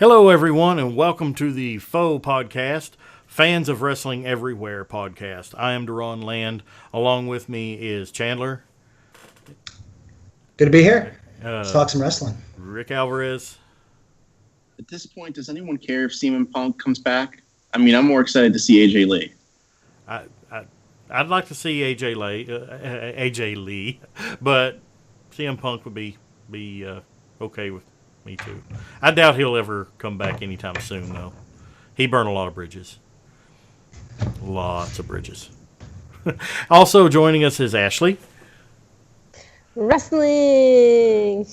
Hello, everyone, and welcome to the FOWE podcast, Fans of Wrestling Everywhere podcast. I am Deron Land. Along with me is Chandler. Good to be here. Let's talk some wrestling. Rick Alvarez. At this point, does anyone care if CM Punk comes back? I mean, I'm more excited to see AJ Lee. I'd like to see AJ Lee, but CM Punk would be okay with me too. I doubt he'll ever come back anytime soon, though. He burned a lot of bridges. Lots of bridges. Also joining us is Ashley. Wrestling.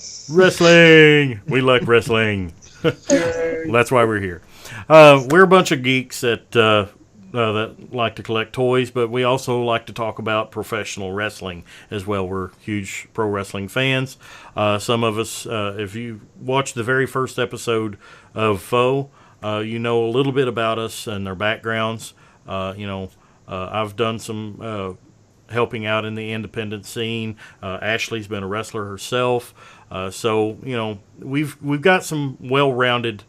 We like wrestling. That's why we're here. We're a bunch of geeks that like to collect toys, but we also like to talk about professional wrestling as well. We're huge pro wrestling fans. Some of us, if you watched the very first episode of FOWE, you know a little bit about us and our backgrounds. I've done some helping out in the independent scene. Ashley's been a wrestler herself. So we've got some well-rounded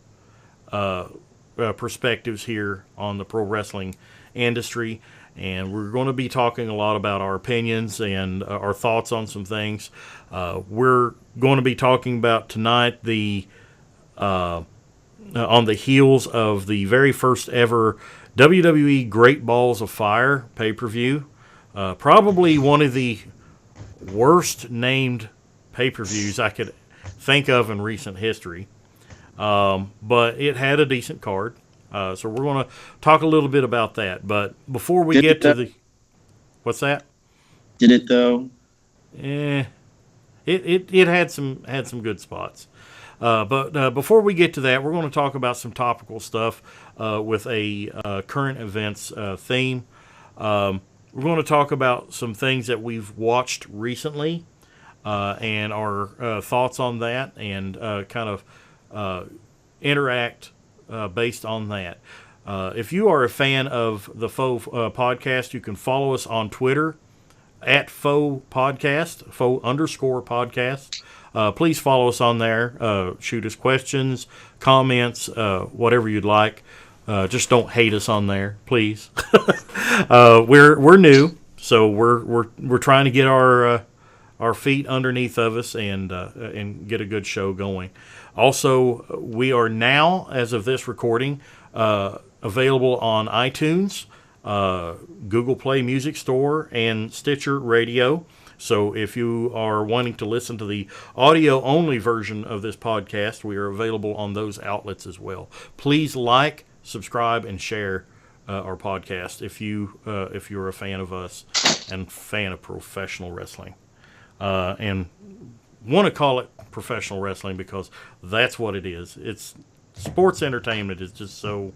perspectives here on the pro wrestling industry, and we're going to be talking a lot about our opinions and our thoughts on some things. We're going to be talking about tonight on the heels of the very first ever WWE Great Balls of Fire pay-per-view. Probably one of the worst named pay-per-views I could think of in recent history. But it had a decent card. So we're going to talk a little bit about that. But before we get to the... What's that? Did it, though? It had some good spots. But before we get to that, we're going to talk about some topical stuff with a current events theme. We're going to talk about some things that we've watched recently and our thoughts on that, and kind of interact based on that. If you are a fan of the FOWE podcast, you can follow us on Twitter at FOWE podcast, FOWE_podcast. Please follow us on there. Shoot us questions, comments, whatever you'd like. Just don't hate us on there, please. We're new, so we're trying to get our feet underneath of us and get a good show going. Also, we are now, as of this recording, available on iTunes, Google Play Music Store, and Stitcher Radio. So if you are wanting to listen to the audio-only version of this podcast, we are available on those outlets as well. Please like, subscribe, and share our podcast if you're a fan of us and fan of professional wrestling. And want to call it professional wrestling because that's what it is. It's sports entertainment is just so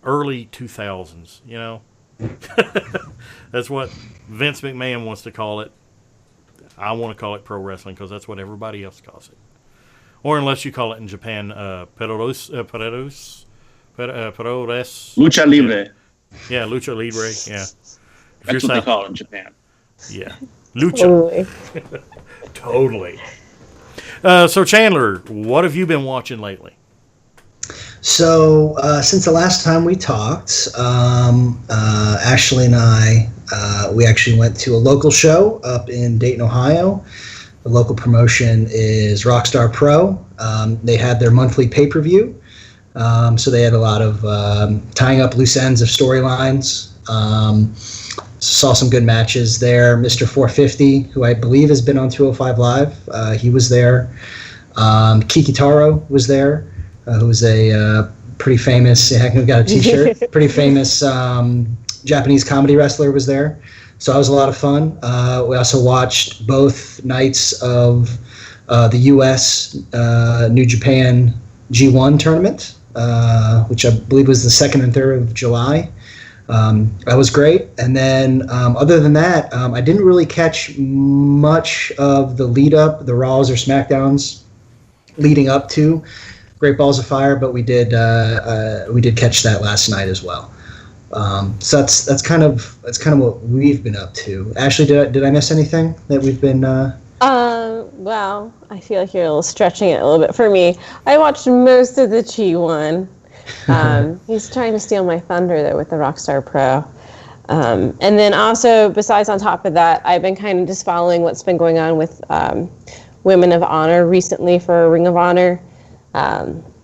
early 2000s, you know. That's what Vince McMahon wants to call it. I want to call it pro wrestling because that's what everybody else calls it. Or unless you call it in Japan, Perodes. Lucha Libre. Yeah, Lucha Libre, yeah. That's what they call it in Japan. Yeah. Lucha. Totally. So, Chandler, what have you been watching lately? So, since the last time we talked, Ashley and I, we actually went to a local show up in Dayton, Ohio. The local promotion is Rockstar Pro. They had their monthly pay-per-view. So they had a lot of tying up loose ends of storylines. Saw some good matches there. Mr. 450, who I believe has been on 205 Live, he was there. Kiki Taro was there, who was a pretty famous, heck, we got a t-shirt, pretty famous Japanese comedy wrestler was there. So that was a lot of fun. We also watched both nights of the U.S. New Japan G1 tournament, which I believe was the 2nd and 3rd of July. That was great. And then other than that, I didn't really catch much of the lead up, the Raws or SmackDowns leading up to Great Balls of Fire, but we did catch that last night as well. So that's kind of what we've been up to. Ashley, did I miss anything that we've been? Well, I feel like you're a little stretching it a little bit for me. I watched most of the Chi one. He's trying to steal my thunder there with the Rockstar Pro. And then also, besides on top of that, I've been kind of just following what's been going on with Women of Honor recently for Ring of Honor.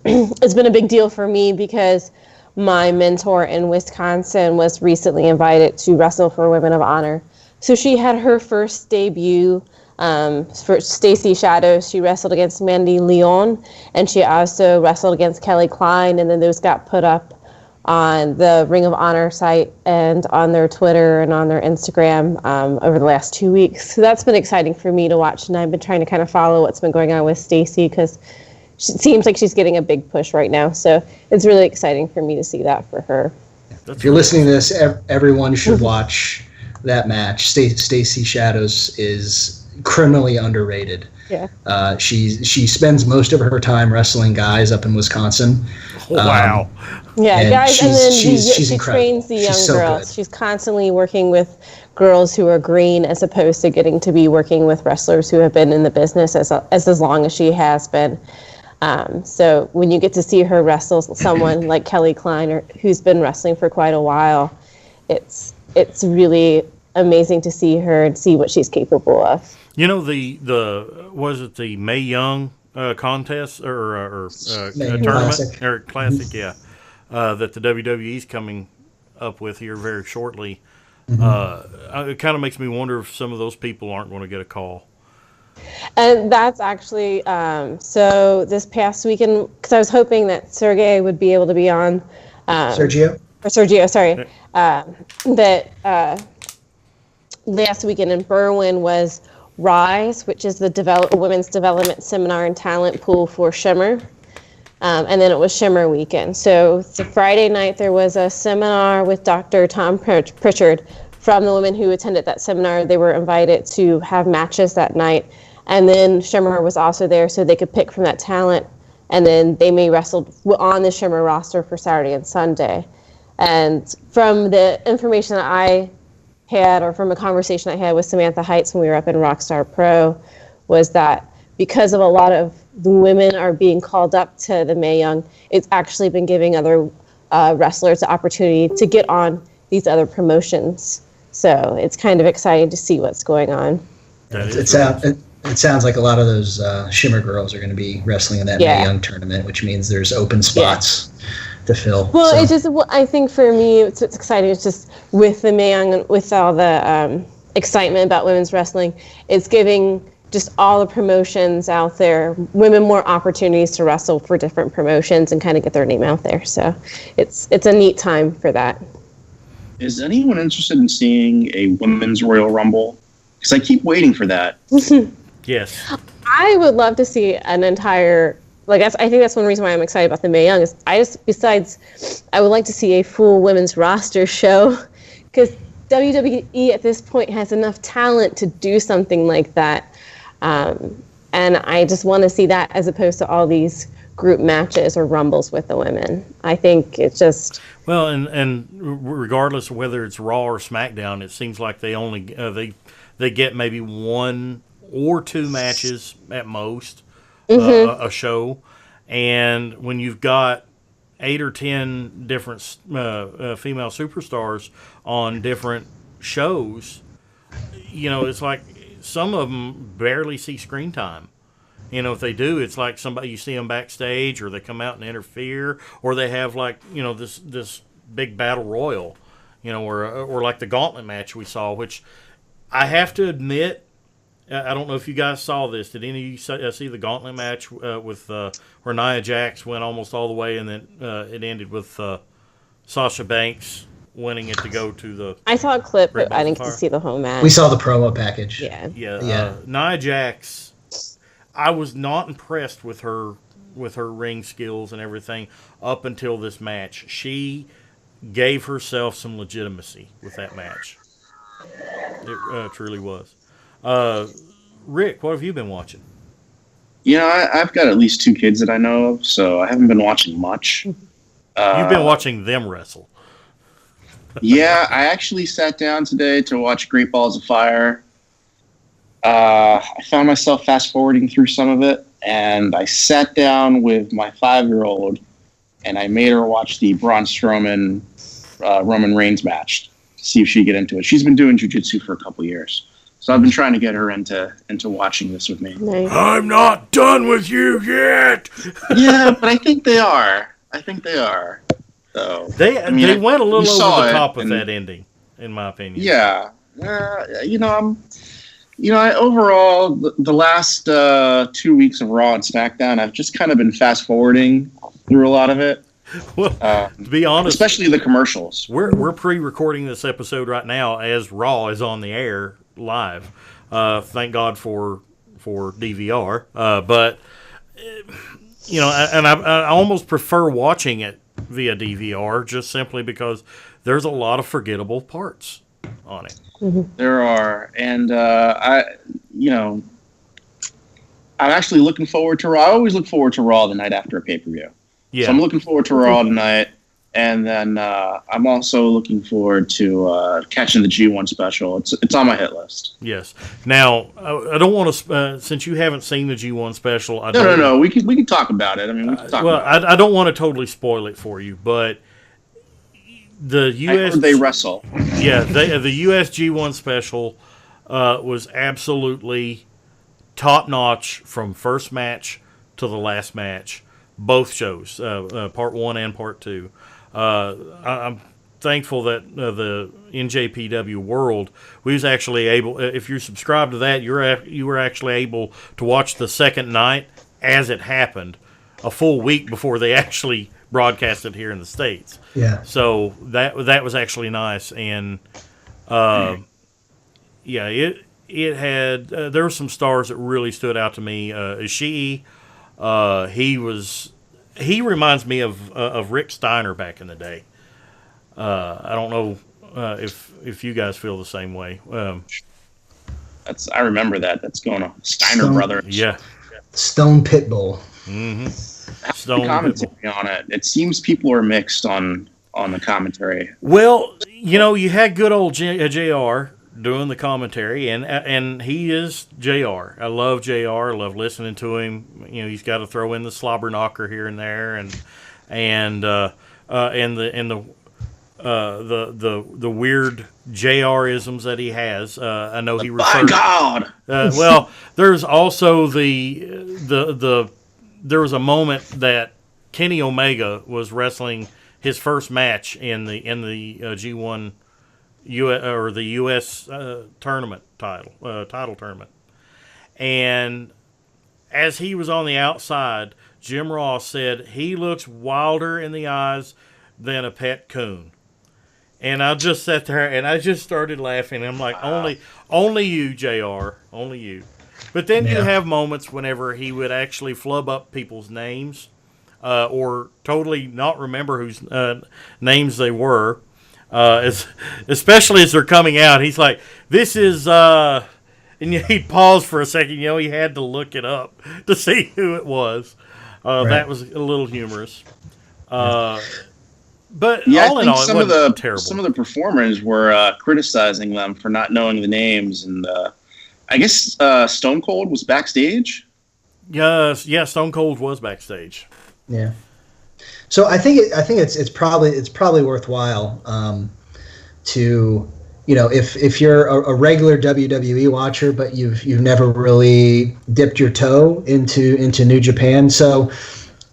It's been a big deal for me because my mentor in Wisconsin was recently invited to wrestle for Women of Honor. So she had her first debut for Stacey Shadows. She wrestled against Mandy Leon, and she also wrestled against Kelly Klein, and then those got put up on the Ring of Honor site and on their Twitter and on their Instagram over the last 2 weeks. So that's been exciting for me to watch, and I've been trying to kind of follow what's been going on with Stacey because it seems like she's getting a big push right now. So it's really exciting for me to see that for her. If you're listening to this, everyone should watch that match. Stacey Shadows is criminally underrated. Yeah. She spends most of her time wrestling guys up in Wisconsin. Wow. Yeah, guys, and then she incredible. trains the young so girls. good. She's constantly working with girls who are green as opposed to getting to be working with wrestlers who have been in the business as long as she has been. So when you get to see her wrestle someone like Kelly Klein, who's been wrestling for quite a while, it's really amazing to see her and see what she's capable of. You know, was it the Mae Young contest or tournament Classic. or classic? Yeah, that the WWE's coming up with here very shortly. It kind of makes me wonder if some of those people aren't going to get a call. And that's actually so this past weekend, because I was hoping that Sergey would be able to be on. Sergio, sorry. That last weekend in Berwyn was Rise, which is the women's development seminar and talent pool for Shimmer. And then it was Shimmer weekend. So the Friday night, there was a seminar with Dr. Tom Pritchard. From the women who attended that seminar, they were invited to have matches that night. And then Shimmer was also there, so they could pick from that talent. And then they may wrestle on the Shimmer roster for Saturday and Sunday. And from the information that I had, or from a conversation I had with Samantha Heights when we were up in Rockstar Pro, was that because of a lot of the women are being called up to the Mae Young, it's actually been giving other wrestlers the opportunity to get on these other promotions. So it's kind of exciting to see what's going on. it sounds like a lot of those Shimmer girls are going to be wrestling in that Mae Young tournament, which means there's open spots to fill. Well, so. it's just, I think for me, it's exciting. It's just with the Mae Young, with all the excitement about women's wrestling, it's giving just all the promotions out there, women more opportunities to wrestle for different promotions and kind of get their name out there. So it's a neat time for that. Is anyone interested in seeing a women's Royal Rumble? Because I keep waiting for that. Yes. I would love to see an entire, I think that's one reason why I'm excited about the Mae Young is I would like to see a full women's roster show, because WWE at this point has enough talent to do something like that. And I just want to see that as opposed to all these group matches or rumbles with the women. I think it's just... Well, and regardless of whether it's Raw or SmackDown, it seems like they only they get maybe one or two matches at most a show, and when you've got 8 or 10 different female superstars on different shows, it's like some of them barely see screen time. If they do, it's like somebody, you see them backstage, or they come out and interfere, or they have this big battle royal, or like the gauntlet match we saw, which I have to admit, I don't know if you guys saw this. Did any of you see the gauntlet match with where Nia Jax went almost all the way, and then it ended with Sasha Banks winning it to go to the... I saw a clip, but I didn't get to see the whole match. We saw the promo package. Yeah. Nia Jax, I was not impressed with her ring skills and everything up until this match. She gave herself some legitimacy with that match. It truly was. Rick, what have you been watching? I've got at least 2 kids that I know of, so I haven't been watching much. You've been watching them wrestle. Yeah, I actually sat down today to watch Great Balls of Fire. I found myself fast forwarding through some of it, and I sat down with my 5-year-old, and I made her watch the Braun Strowman Roman Reigns match to see if she'd get into it. She's been doing jiu-jitsu for a couple years, so I've been trying to get her into watching this with me. Nice. I'm not done with you yet. Yeah, but I think they are. So They went a little you over saw the it, top with and- that ending, in my opinion. Yeah. Overall, the last 2 weeks of Raw and SmackDown, I've just kind of been fast forwarding through a lot of it. Well, to be honest, especially the commercials. We're pre-recording this episode right now as Raw is on the air live. Thank God for DVR. But I almost prefer watching it via DVR just simply because there's a lot of forgettable parts on it. Mm-hmm. There are, and I'm actually looking forward to Raw. I always look forward to Raw the night after a pay-per-view. Yeah. So I'm looking forward to Raw tonight, and then I'm also looking forward to catching the G1 special. It's on my hit list. Yes. Now, I don't want to, since you haven't seen the G1 special. No. We can talk about it. I mean, we can talk about it. I don't want to totally spoil it for you, but the US. I heard they wrestle. Yeah, the US G1 special was absolutely top notch from first match to the last match. Both shows, part 1 and part 2. I'm thankful that the NJPW World, we was actually able. If you subscribe to that, you were actually able to watch the second night as it happened, a full week before they actually broadcast it here in the States. Yeah. So that was actually nice, and it had there were some stars that really stood out to me. Ishii, he reminds me of Rick Steiner back in the day. I don't know if you guys feel the same way. I remember that. That's going on. Steiner Brothers. Yeah. Stone Pitbull. Mm-hmm. The Stone commentary on it. It seems people are mixed on the commentary. Well, you had good old JR doing the commentary, and he is JR. I love JR. I love listening to him. He's got to throw in the slobber knocker here and there, and the weird JR-isms that he has. I know he referred. By God. Well, there's also there was a moment that Kenny Omega was wrestling his first match in the G1 or the U.S. Tournament title tournament, and as he was on the outside, Jim Ross said he looks wilder in the eyes than a pet coon. And I just sat there and I just started laughing. I'm like, only you, JR, only you. But then you have moments whenever he would actually flub up people's names or totally not remember whose names they were, especially as they're coming out. He's like, this is, and he'd pause for a second. He had to look it up to see who it was. Right. That was a little humorous. But yeah, all I in think all, some it of wasn't terrible. Some of the performers were criticizing them for not knowing the names, and I guess Stone Cold was backstage. Yeah, Stone Cold was backstage. Yeah. So I think it's probably worthwhile to if you're a regular WWE watcher but you've never really dipped your toe into New Japan. So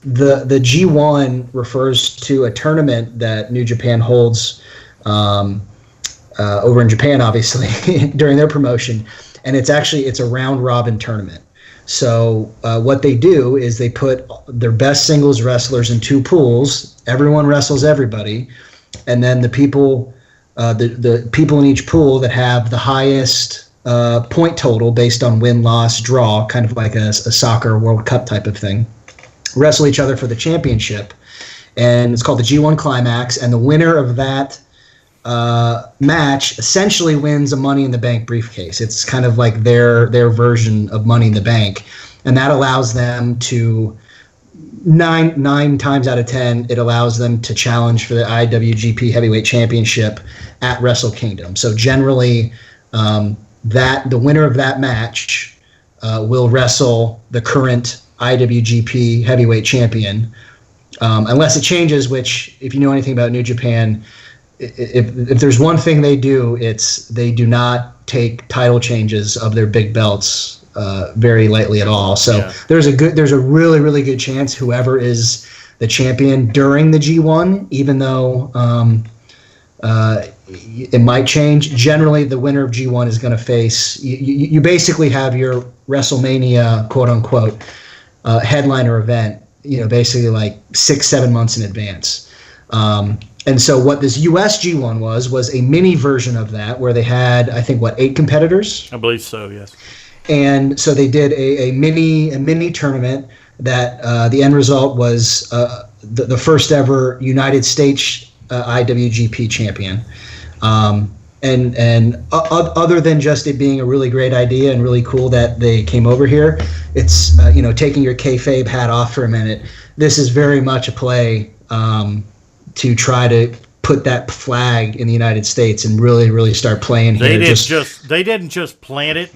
the G1 refers to a tournament that New Japan holds over in Japan, obviously during their promotion, and it's a round robin tournament. So what they do is they put their best singles wrestlers in two pools. Everyone wrestles everybody, and then the people in each pool that have the highest point total based on win-loss draw, kind of like a soccer World Cup type of thing, wrestle each other for the championship. And it's called the G1 Climax, and the winner of that match essentially wins a Money in the Bank briefcase. It's kind of like their version of Money in the Bank, and that allows them to nine times out of 10 it allows them to challenge for the IWGP Heavyweight Championship at Wrestle Kingdom. So generally the winner of that match will wrestle the current IWGP Heavyweight Champion, unless it changes. Which, if you know anything about New Japan, if there's one thing they do, it's they do not take title changes of their big belts very lightly at all. So there's a really, really good chance whoever is the champion during the G1, even though it might change. Generally, the winner of G1 is going to face. You basically have your WrestleMania quote unquote headliner event. Basically like 6-7 months in advance. And so what this US G1 was a mini version of that, where they had, I think, 8 competitors? I believe so, yes. And so they did a mini tournament that the end result was the first ever United States IWGP champion. And other than just it being a really great idea and really cool that they came over here, it's taking your kayfabe hat off for a minute. This is very much a play to try to put that flag in the United States and really, really start playing here. They didn't just plant it.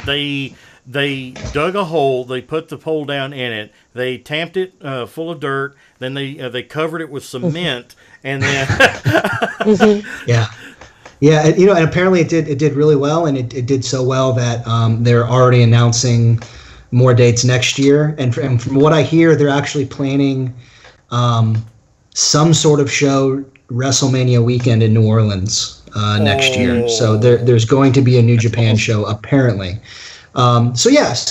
They dug a hole. They put the pole down in it. They tamped it full of dirt. Then they covered it with cement, and then yeah, and apparently it did really well, and it did so well that they're already announcing more dates next year. And from what I hear, they're actually planning some sort of show WrestleMania weekend in New Orleans next year. So there's going to be a New Japan show apparently. So just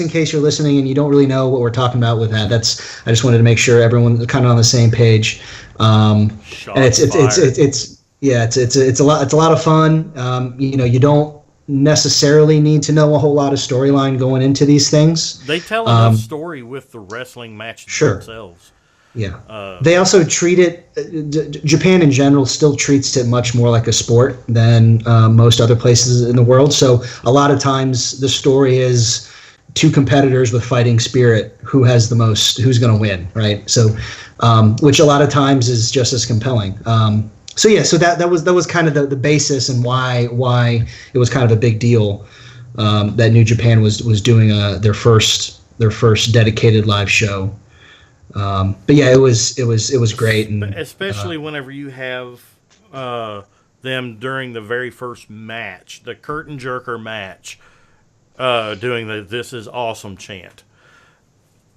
in case you're listening and you don't really know what we're talking about with that, I just wanted to make sure everyone's kind of on the same page. And it's a lot of fun. You don't necessarily need to know a whole lot of storyline going into these things. They tell enough story with the wrestling matches themselves. Yeah. They also treat it, Japan in general still treats it much more like a sport than most other places in the world. So a lot of times the story is 2 competitors with fighting spirit, who's going to win, right? So, which a lot of times is just as compelling. So that was kind of the basis and why it was kind of a big deal that New Japan was doing their first dedicated live show. But yeah, it was great, and especially whenever you have them during the very first match, the curtain jerker match, doing the "This is awesome" chant.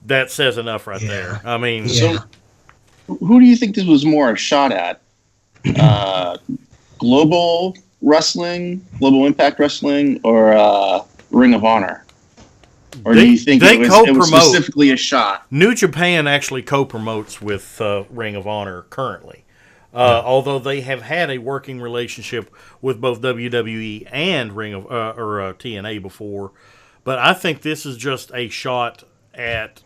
That says enough right there. I mean, so who do you think this was more a shot at? Global wrestling, Global Impact Wrestling, or Ring of Honor? Or do you think it was specifically a shot? New Japan actually co-promotes with Ring of Honor currently, although they have had a working relationship with both WWE and Ring of or TNA before. But I think this is just a shot at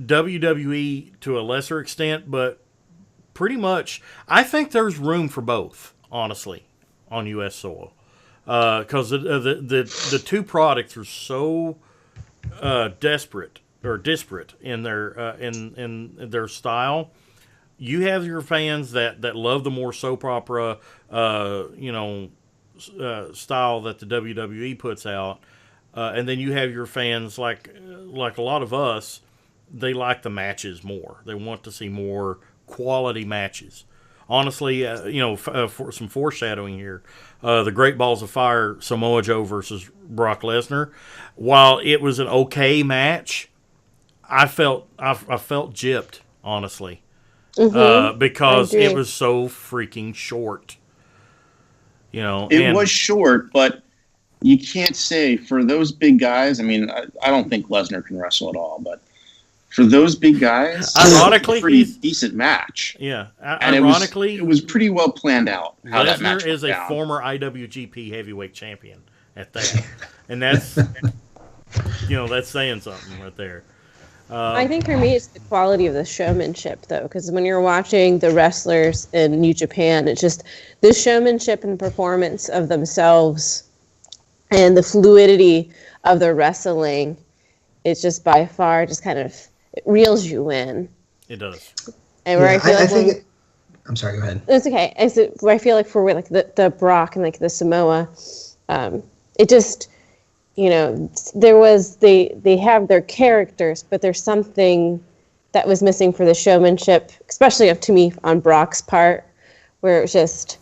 WWE to a lesser extent, but pretty much I think there's room for both, honestly, on U.S. soil. Because the 2 products are so disparate in their in their style. You have your fans that love the more soap opera style that the WWE puts out, and then you have your fans like a lot of us. They like the matches more. They want to see more quality matches. Honestly, for some foreshadowing here, the Great Balls of Fire Samoa Joe versus Brock Lesnar, while it was an okay match, I felt gypped, honestly, because it was so freaking short. It was short, but you can't say for those big guys. I mean, I don't think Lesnar can wrestle at all, but for those big guys, ironically, it's a pretty decent match. Yeah, and ironically, it was pretty well planned out. How that match Lesnar is a former IWGP Heavyweight Champion at that, and that's that's saying something right there. I think for me, it's the quality of the showmanship, though, because when you're watching the wrestlers in New Japan, it's just the showmanship and performance of themselves, and the fluidity of the wrestling. It's just by far just kind of. It reels you in. It does. And where I feel I'm sorry. Go ahead. It's okay. I feel like for like the Brock and like the Samoa, it just, there was they have their characters, but there's something that was missing for the showmanship, especially up to me on Brock's part, where it was just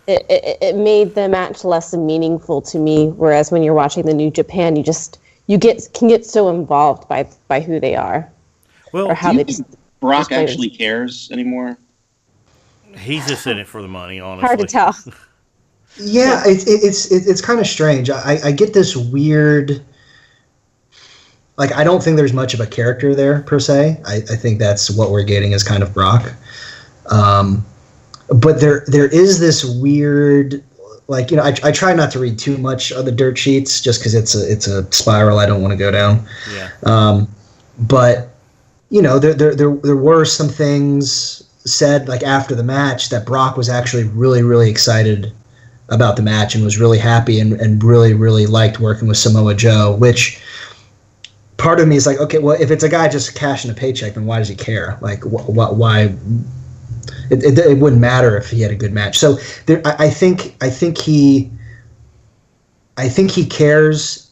it made the match less meaningful to me. Whereas when you're watching the New Japan, you can get so involved by who they are, well, or how do you they think Brock actually cares anymore? He's just in it for the money, honestly. Hard to tell. Yeah, it's kind of strange. I get this weird. Like, I don't think there's much of a character there, per se. I think that's what we're getting is kind of Brock. But there is this weird, like, I try not to read too much of the dirt sheets just because it's a spiral I don't want to go down. Yeah. But, there were some things said, like, after the match that Brock was actually really, really excited about the match and was really happy and really, really liked working with Samoa Joe, which part of me is like, okay, well, if it's a guy just cashing a paycheck, then why does he care? Like, why? It wouldn't matter if he had a good match. So I think he cares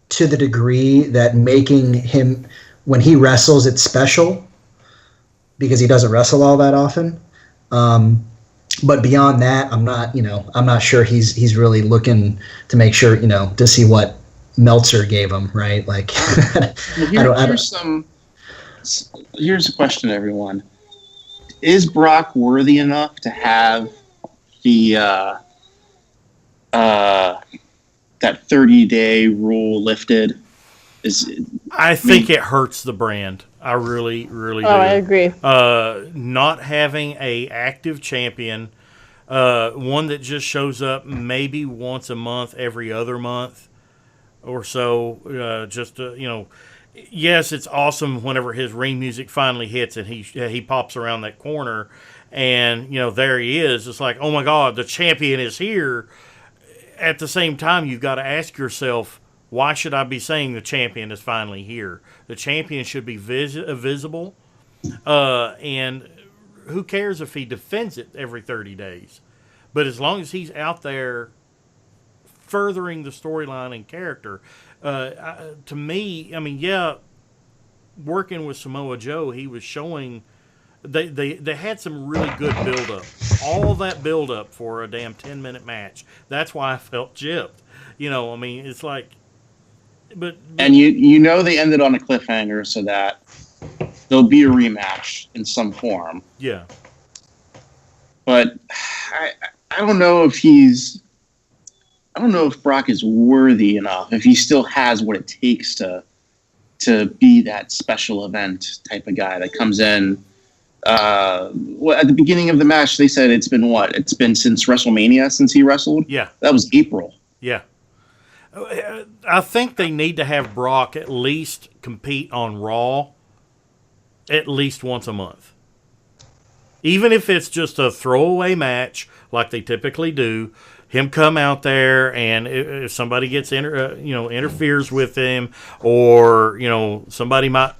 to the degree that making him, when he wrestles, it's special because he doesn't wrestle all that often. But beyond that, I'm not sure he's really looking to make sure, to see what Meltzer gave him, right? Like, here's a question, everyone. Is Brock worthy enough to have the that 30-day rule lifted? I think it hurts the brand. I really, really do. Oh, I agree. Not having a active champion, one that just shows up maybe once a month, every other month or so, yes, it's awesome whenever his ring music finally hits and he pops around that corner and, there he is. It's like, oh my God, the champion is here. At the same time, you've got to ask yourself, why should I be saying the champion is finally here? The champion should be visible, and who cares if he defends it every 30 days? But as long as he's out there furthering the storyline and character, to me, working with Samoa Joe, he was showing they had some really good build-up. All that build-up for a damn 10-minute match. That's why I felt gypped. It's like... But and they ended on a cliffhanger so that there'll be a rematch in some form. Yeah. But I don't know if Brock is worthy enough, if he still has what it takes to be that special event type of guy that comes in. At the beginning of the match, they said it's been what? It's been since WrestleMania since he wrestled? Yeah. That was April. Yeah. I think they need to have Brock at least compete on Raw at least once a month. Even if it's just a throwaway match like they typically do, him come out there and if somebody gets interferes with him or somebody might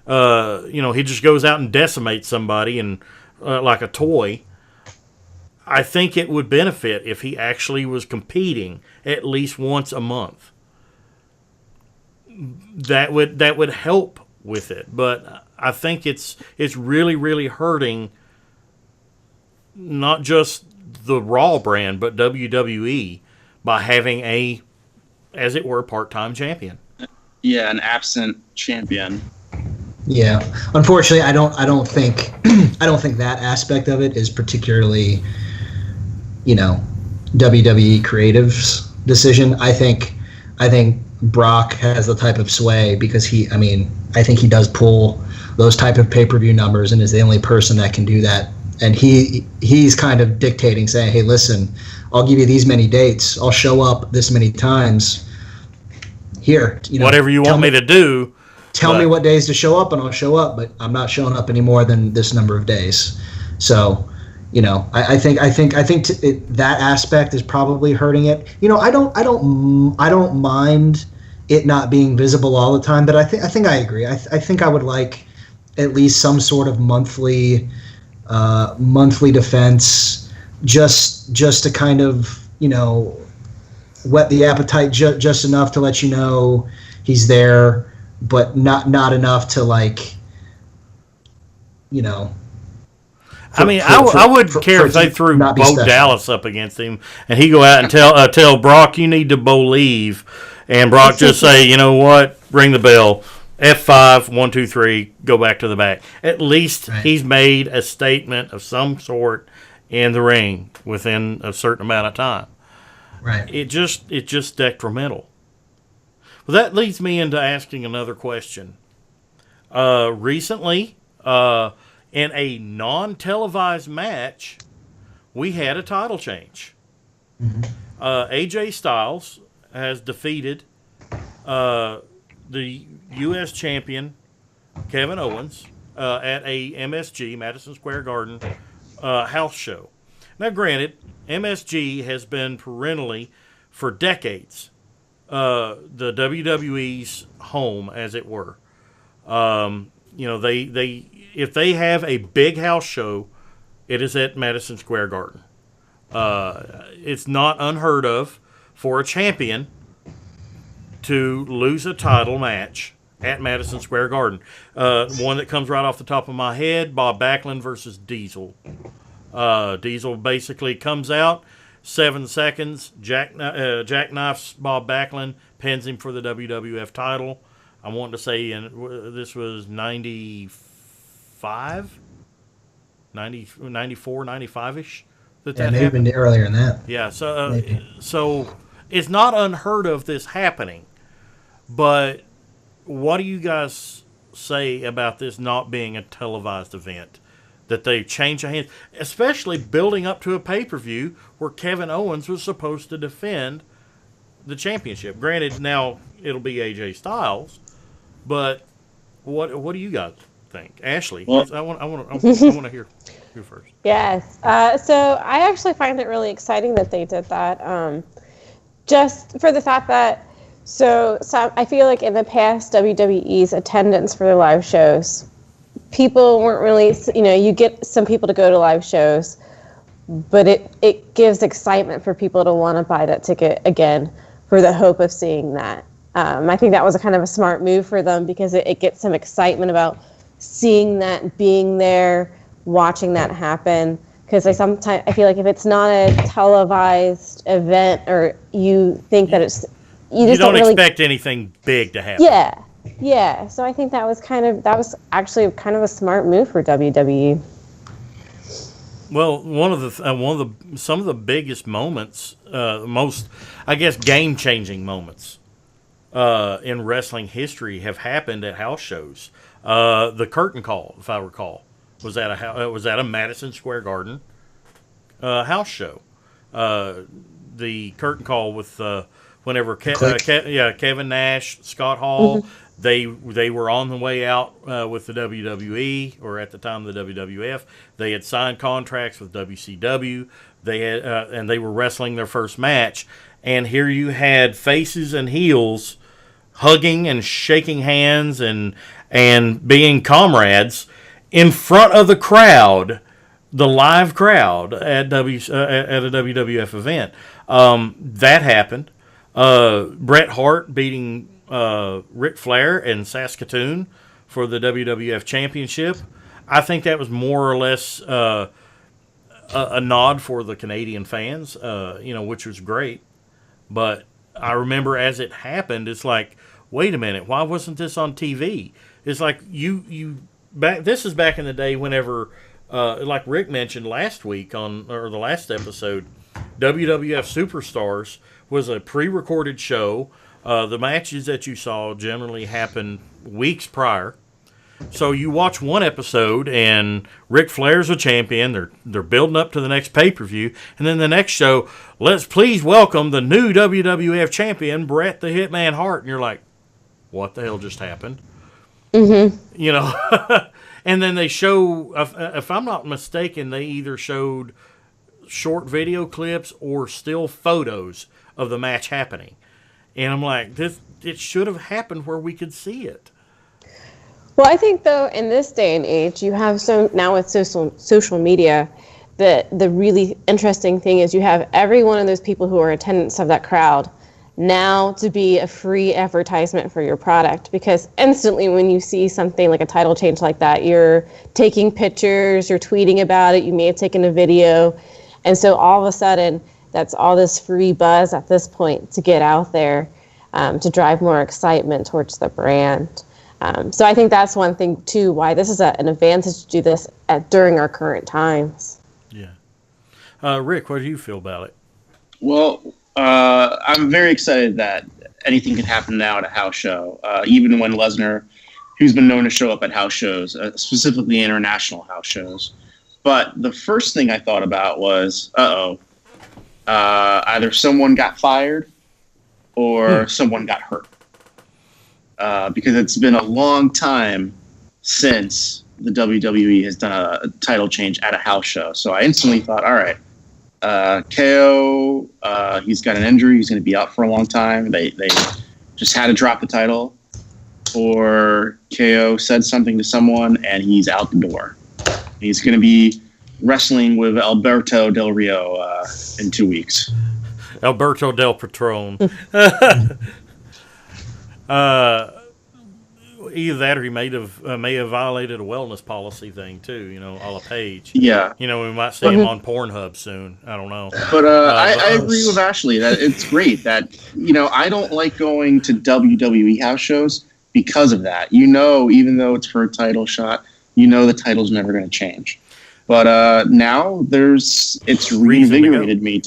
he just goes out and decimates somebody and like a toy. I think it would benefit if he actually was competing at least once a month. That would help with it, but I think it's really, really hurting not just the Raw brand but WWE by having a, as it were, part-time champion. Yeah, an absent champion. Yeah, unfortunately, I don't think that aspect of it is particularly, WWE creative's decision. I think Brock has the type of sway because I think he does pull those type of pay-per-view numbers and is the only person that can do that. And he's kind of dictating, saying, hey, listen, I'll give you these many dates. I'll show up this many times. Here, whatever you want me to do. Tell me what days to show up, and I'll show up. But I'm not showing up any more than this number of days. So, I think that aspect is probably hurting it. I don't mind it not being visible all the time, but I think I agree. I think I would like at least some sort of monthly monthly defense, just to kind of, whet the appetite just enough to let you know he's there, but not enough to like, I wouldn't care if they threw Bo Dallas up against him and he go out and tell Brock, you need to believe, and Brock just say, you know what, ring the bell, F5, 1, 2, 3, go back to the back. At least he's made a statement of some sort in the ring within a certain amount of time. Right. It's just detrimental. Well, that leads me into asking another question. Recently, in a non-televised match, we had a title change. Mm-hmm. AJ Styles has defeated the U.S. champion Kevin Owens at a MSG, Madison Square Garden, house show. Now, granted, MSG has been perennially, for decades, the WWE's home, as it were. They if they have a big house show, it is at Madison Square Garden. It's not unheard of for a champion to lose a title match at Madison Square Garden. One that comes right off the top of my head, Bob Backlund versus Diesel. Diesel basically comes out, 7 seconds, jackknifes Bob Backlund, pins him for the WWF title. I want to say this was 95, 94, 95-ish. That may have been earlier than that. Yeah, so it's not unheard of this happening. But what do you guys say about this not being a televised event? That they change hands, especially building up to a pay-per-view where Kevin Owens was supposed to defend the championship. Granted, now it'll be AJ Styles, but what do you guys think, Ashley? Well, I want to hear you first. Yes. So I actually find it really exciting that they did that. Just for the fact that so I feel like in the past WWE's attendance for the live shows, people weren't really, you get some people to go to live shows, but it gives excitement for people to want to buy that ticket again for the hope of seeing that. I think that was a kind of a smart move for them because it gets some excitement about seeing that, being there, watching that happen. Because I feel like if it's not a televised event, or you think that it's, you don't really expect anything big to happen. Yeah. So I think that was actually kind of a smart move for WWE. Well, some of the biggest moments, most, I guess, game-changing moments in wrestling history have happened at house shows. The curtain call, if I recall, was at a Madison Square Garden house show. The curtain call with whenever Kevin Nash, Scott Hall, mm-hmm. they were on the way out with the WWE, or at the time the WWF. They had signed contracts with WCW. They had and they were wrestling their first match. And here you had faces and heels hugging and shaking hands and being comrades in front of the crowd, the live crowd at a WWF event. That happened. Bret Hart beating Ric Flair in Saskatoon for the WWF Championship. I think that was more or less a nod for the Canadian fans, which was great. But I remember as it happened, it's like, wait a minute, why wasn't this on TV? It's like this is back in the day whenever, like Rick mentioned last week or the last episode, WWF Superstars was a pre-recorded show. The matches that you saw generally happened weeks prior. So you watch one episode and Ric Flair's a champion. They're building up to the next pay-per-view. And then the next show, let's please welcome the new WWF champion, Bret the Hitman Hart. And you're like, what the hell just happened? Mm-hmm. And then they show, if I'm not mistaken, they either showed short video clips or still photos of the match happening. And I'm like, it should have happened where we could see it. Well, I think though in this day and age, you have now with social media, the really interesting thing is you have every one of those people who are attendants of that crowd now to be a free advertisement for your product, because instantly when you see something like a title change like that, you're taking pictures, you're tweeting about it, you may have taken a video, and so all of a sudden that's all this free buzz at this point to get out there, to drive more excitement towards the brand. So I think that's one thing too why this is an advantage to do this during our current times. Yeah. Rick, what do you feel about it? Well, I'm very excited that anything can happen now at a house show, even when Lesnar, who's been known to show up at house shows, specifically international house shows. But the first thing I thought about was, either someone got fired or someone got hurt. Because it's been a long time since the WWE has done a title change at a house show. So I instantly thought, all right, KO, he's got an injury. He's going to be out for a long time. They just had to drop the title. Or KO said something to someone and he's out the door. He's going to be wrestling with Alberto Del Rio in 2 weeks. Alberto Del Patron. Either that or he may have violated a wellness policy thing too, a la Page. Yeah. We might see him on Pornhub soon. I don't know. But I agree with Ashley that it's great that, I don't like going to WWE house shows because of that. Even though it's for a title shot, the title's never going to change. But now it's reinvigorated me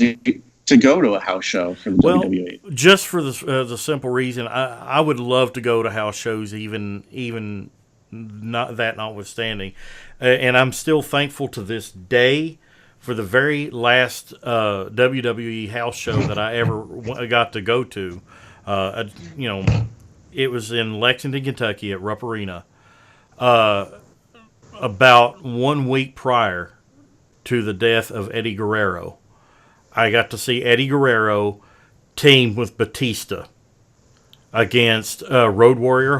to go to a house show for the WWE. Just for the simple reason, I would love to go to house shows, even not that notwithstanding, and I'm still thankful to this day for the very last WWE house show that I ever got to go to. It was in Lexington, Kentucky at Rupp Arena, about 1 week prior to the death of Eddie Guerrero. I got to see Eddie Guerrero team with Batista against Road Warrior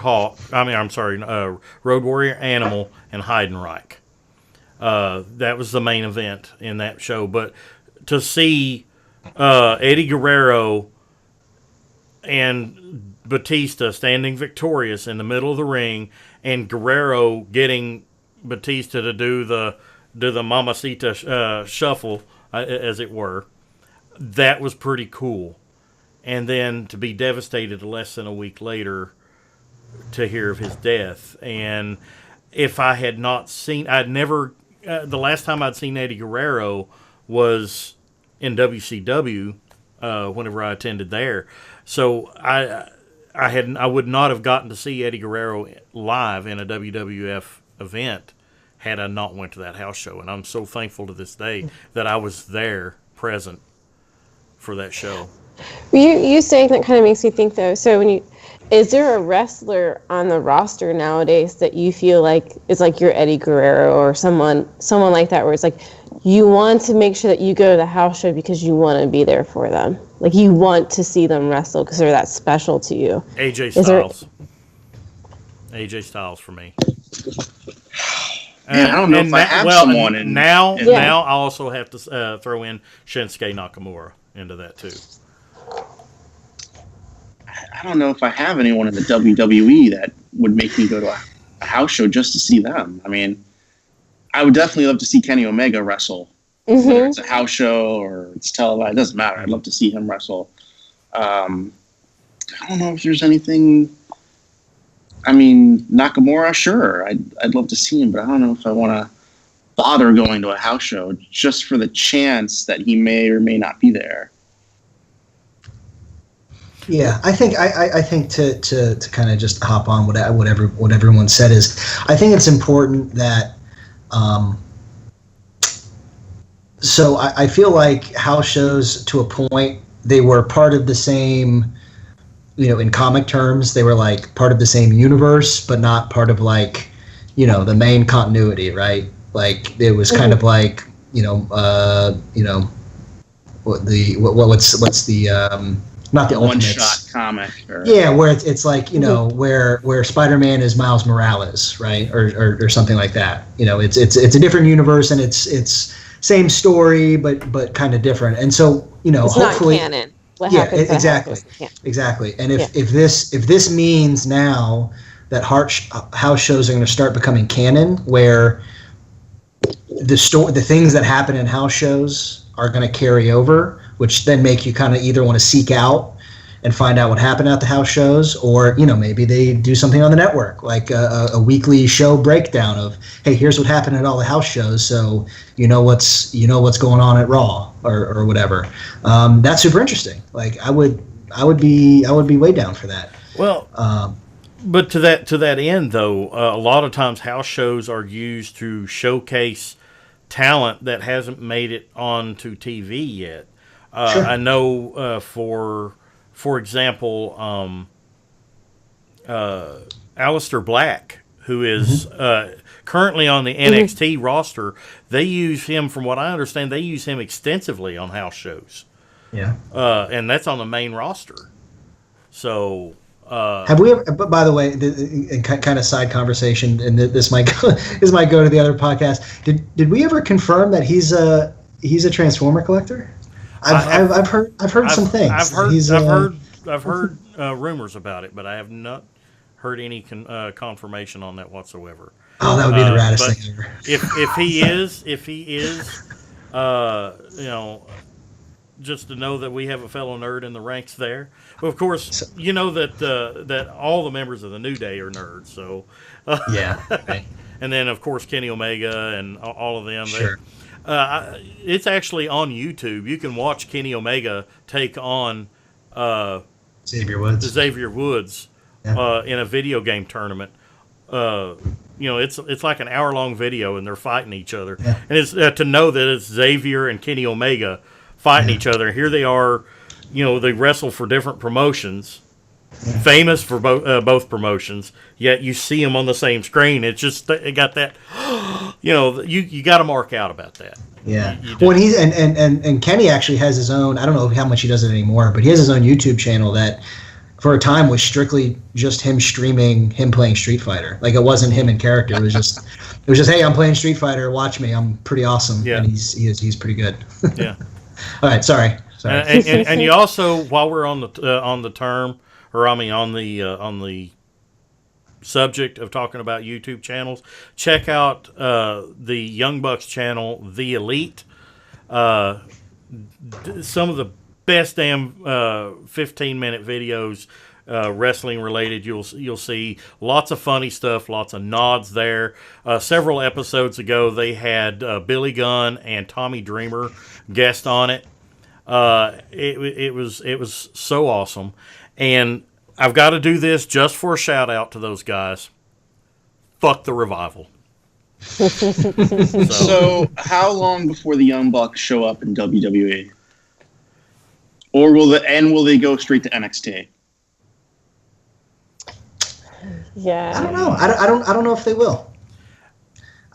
Road Warrior Animal and Heidenreich. That was the main event in that show. But to see Eddie Guerrero and Batista standing victorious in the middle of the ring, and Guerrero getting Batista to do the Mamacita shuffle, as it were, that was pretty cool. And then to be devastated less than a week later to hear of his death. And if I had not seen, the last time I'd seen Eddie Guerrero was in WCW, whenever I attended there. So I would not have gotten to see Eddie Guerrero live in a WWF event had I not went to that house show. And I'm so thankful to this day that I was there present for that show. You saying that kind of makes me think though. So is there a wrestler on the roster nowadays that you feel like is like your Eddie Guerrero or someone like that, where it's like you want to make sure that you go to the house show because you want to be there for them, like you want to see them wrestle because they're that special to you? AJ Styles. AJ Styles for me. Man, I don't know if I have someone. And now I also have to throw in Shinsuke Nakamura into that too. I don't know if I have anyone in the WWE that would make me go to a house show just to see them. I mean, I would definitely love to see Kenny Omega wrestle. Mm-hmm. Whether it's a house show or it's televised, it doesn't matter. I'd love to see him wrestle. I don't know if there's anything. I mean, Nakamura, sure. I'd love to see him, but I don't know if I want to bother going to a house show just for the chance that he may or may not be there. Yeah, I think to kind of just hop on what everyone said is, I think it's important that. So I feel like house shows, to a point, they were part of the same. In comic terms, they were like part of the same universe, but not part of like, the main continuity, right? Like it was kind of like, what's the not the Ultimates. One-shot comic. Or, yeah, where it's like, you know, where Spider-Man is Miles Morales, right, or something like that. You know, it's a different universe, and it's same story, but kind of different. And so, you know, it's hopefully, not canon. What yeah, happens exactly. And if this means now that house shows are going to start becoming canon, where the things that happen in house shows are going to carry over, which then make you kind of either want to seek out and find out what happened at the house shows, or, you know, maybe they do something on the network, like a weekly show breakdown of, hey, here's what happened at all the house shows, so you know what's going on at Raw or whatever. That's super interesting. Like I would be way down for that. Well, but to that end, though, a lot of times house shows are used to showcase talent that hasn't made it onto TV yet. Sure. I know, for example, Aleister Black, who is currently on the NXT roster, they use him, from what I understand, they use him extensively on house shows. Yeah. And that's on the main roster. So... have we ever? But by the way, kind of side conversation, and this might go to the other podcast. Did we ever confirm that he's a Transformer collector? I've heard some things. I've heard rumors about it, but I have not heard any confirmation on that whatsoever. Oh, that would be the raddest thing ever. If he is, you know, just to know that we have a fellow nerd in the ranks there. Well, of course, you know that all the members of the New Day are nerds. So yeah, right. And then of course Kenny Omega and all of them. Sure. It's actually on YouTube. You can watch Kenny Omega take on Xavier Woods in a video game tournament. You know, it's like an hour-long video, and they're fighting each other. Yeah. And it's to know that it's Xavier and Kenny Omega fighting each other. Here they are, you know, they wrestle for different promotions, famous for both promotions, yet you see them on the same screen. It's just, it got that, you know, you got to mark out about that. Yeah. Well, he's and Kenny actually has his own, I don't know how much he does it anymore, but he has his own YouTube channel that for a time was strictly just him streaming him playing Street Fighter. Like, it wasn't him in character. It was just hey, I'm playing Street Fighter, watch me. I'm pretty awesome. Yeah. And he's pretty good. Yeah. All right, sorry. And you also, while we're on the term, or I mean on the subject of talking about YouTube channels, check out the Young Bucks channel, The Elite. Some of the best damn 15-minute videos, wrestling related. You'll see lots of funny stuff, lots of nods there. Several episodes ago, they had Billy Gunn and Tommy Dreamer guest on it. It was so awesome, and I've got to do this just for a shout out to those guys. Fuck the Revival. So how long before the Young Bucks show up in WWE? Or will they go straight to NXT? Yeah, I don't know. I don't know if they will.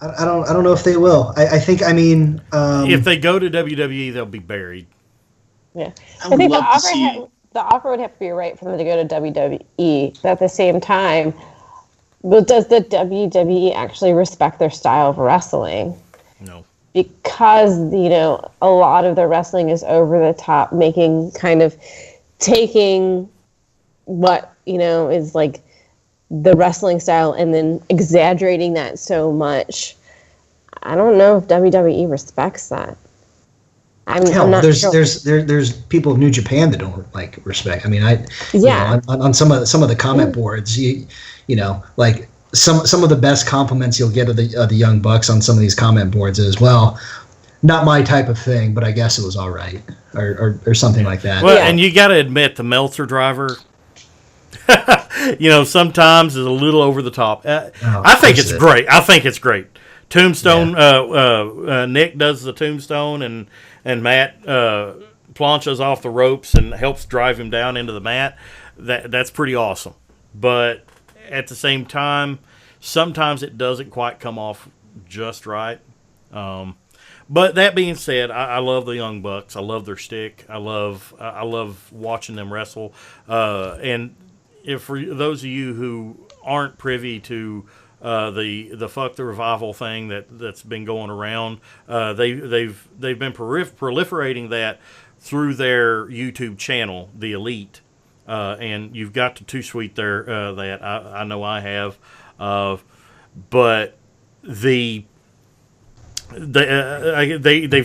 I don't know if they will. I think, I mean, if they go to WWE, they'll be buried. Yeah, I think the offer would have to be right for them to go to WWE. But at the same time, well, does the WWE actually respect their style of wrestling? No. Because, you know, a lot of their wrestling is over the top, taking what, you know, is like the wrestling style and then exaggerating that so much. I don't know if WWE respects that. I'm not sure. There's people in New Japan that don't like respect. I mean, you know, on some of the comment boards, you know, like some of the best compliments you'll get of the Young Bucks on some of these comment boards is, well, not my type of thing, but I guess it was all right, or something like that. Well, and you got to admit, the Meltzer driver, you know, sometimes is a little over the top. I think it's great. I think it's great. Tombstone, Nick does the tombstone, and Matt planchas off the ropes and helps drive him down into the mat. That's pretty awesome. But at the same time, sometimes it doesn't quite come off just right. But that being said, I love the Young Bucks. I love their stick. I love watching them wrestle. And if for those of you who aren't privy to the fuck the revival thing that's been going around, they've been proliferating that through their YouTube channel, The Elite. And you've got to Too Sweet there that I know I have. But they've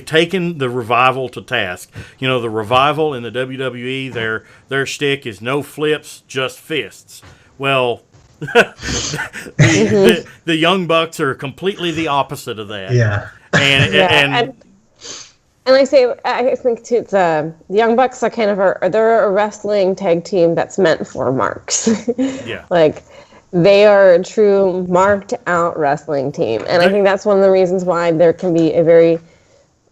taken the revival to task. You know, the revival in the WWE, their shtick is no flips, just fists. Well, the Young Bucks are completely the opposite of that. Yeah. And like I say, I think too, the Young Bucks are kind of they're a wrestling tag team that's meant for marks. Yeah. Like, they are a true marked out wrestling team. And I think that's one of the reasons why there can be a very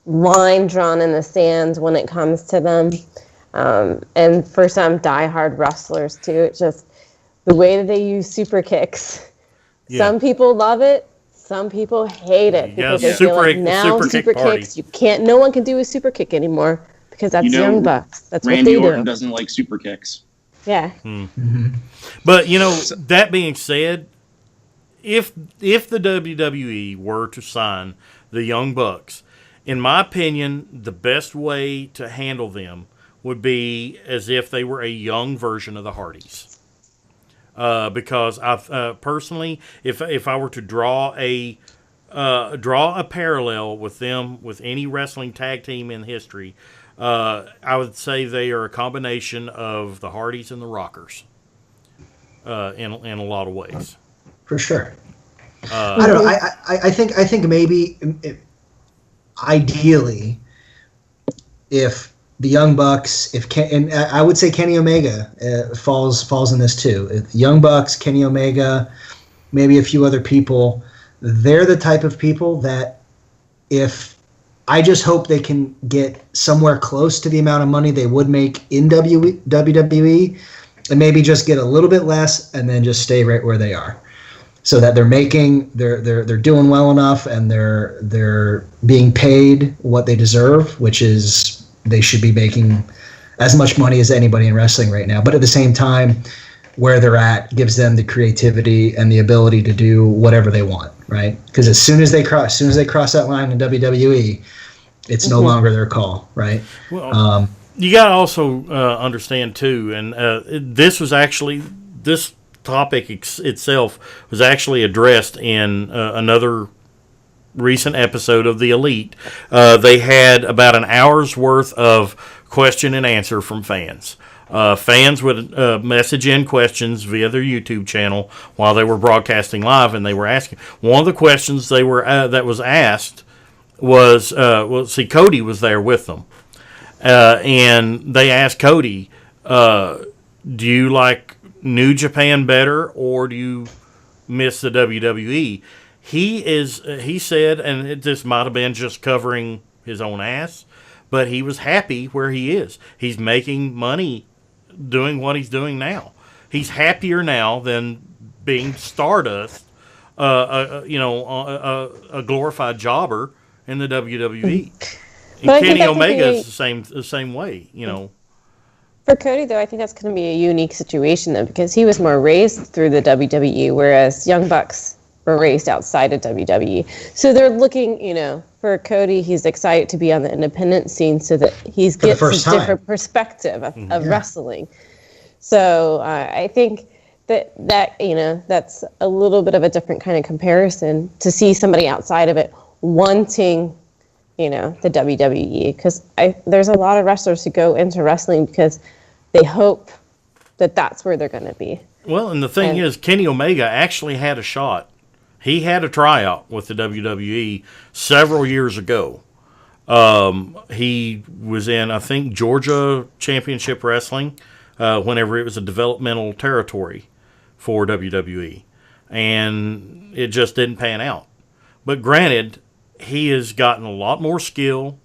line drawn in the sand when it comes to them. And for some diehard wrestlers too, it's just the way that they use super kicks. Yeah. Some people love it. Some people hate it because they feel like now super kicks, no one can do a super kick anymore because that's Young Bucks. That's Randy what they Orton do. doesn't like super kicks. Yeah. Mm-hmm. But, you know, that being said, if the WWE were to sign the Young Bucks, in my opinion, the best way to handle them would be as if they were a young version of the Hardys. Because I personally, if I were to draw a parallel with them with any wrestling tag team in history, I would say they are a combination of the Hardys and the Rockers. In a lot of ways, for sure. I don't know. I think maybe ideally, if the Young Bucks, and I would say Kenny Omega falls in this too. If Young Bucks, Kenny Omega, maybe a few other people, they're the type of people that I just hope they can get somewhere close to the amount of money they would make in WWE, and maybe just get a little bit less and then just stay right where they are, so that they're doing well enough and they're being paid what they deserve, which is they should be making as much money as anybody in wrestling right now. But at the same time, where they're at gives them the creativity and the ability to do whatever they want, right? Because as soon as they cross that line in WWE, it's no longer their call, right? Well, you got to also understand too, and this topic itself was actually addressed in another recent episode of The Elite. They had about an hour's worth of question and answer from fans. Fans would message in questions via their YouTube channel while they were broadcasting live, and they were asking. One of the questions that was asked was, Cody was there with them. And they asked Cody, do you like New Japan better or do you miss the WWE? He said, and this might have been just covering his own ass, but he was happy where he is. He's making money doing what he's doing now. He's happier now than being Stardust, a glorified jobber in the WWE. And Kenny Omega is the same way, you know. For Cody, though, I think that's going to be a unique situation, though, because he was more raised through the WWE, whereas Young Bucks were raised outside of WWE. So they're looking, for Cody, he's excited to be on the independent scene so that he gets a different perspective of wrestling. So I think that that's a little bit of a different kind of comparison to see somebody outside of it wanting the WWE, because there's a lot of wrestlers who go into wrestling because they hope that that's where they're going to be. Well, and the thing is, Kenny Omega actually had a shot. He had a tryout with the WWE several years ago. He was in, I think, Georgia Championship Wrestling whenever it was a developmental territory for WWE. And it just didn't pan out. But granted, he has gotten a lot more skill,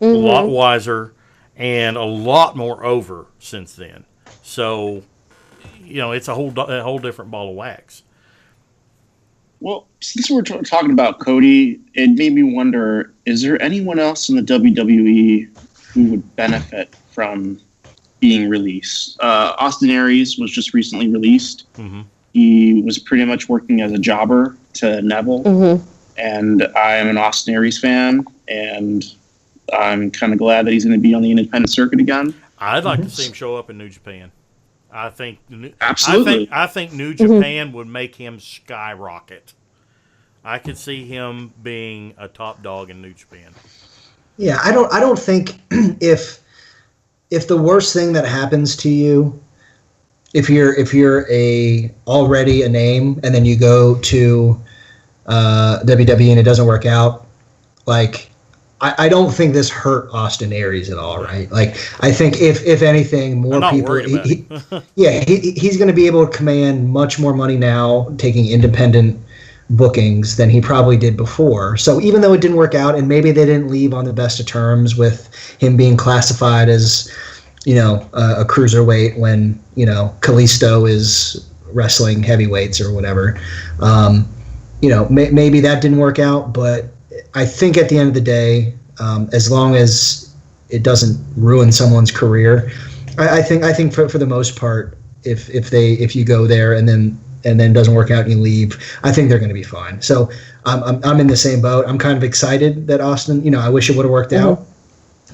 a lot wiser, and a lot more over since then. So, it's a whole different ball of wax. Well, since we're talking about Cody, it made me wonder, is there anyone else in the WWE who would benefit from being released? Austin Aries was just recently released. Mm-hmm. He was pretty much working as a jobber to Neville. Mm-hmm. And I'm an Austin Aries fan, and I'm kind of glad that he's going to be on the independent circuit again. I'd like to see him show up in New Japan. I think Absolutely. I think New Japan would make him skyrocket. I could see him being a top dog in New Japan. Yeah, I don't think if the worst thing that happens to you, if you're already a name and then you go to WWE and it doesn't work out, like I don't think this hurt Austin Aries at all, right? Like I think if anything, more I'm not people, worried about it. he's going to be able to command much more money now taking independent bookings than he probably did before. So even though it didn't work out, and maybe they didn't leave on the best of terms with him being classified as, a cruiserweight when, Kalisto is wrestling heavyweights or whatever. Maybe that didn't work out, but I think at the end of the day, as long as it doesn't ruin someone's career, I think for the most part, if you go there and then doesn't work out and you leave, I think they're going to be fine. So I'm in the same boat. I'm kind of excited that Austin, I wish it would have worked out,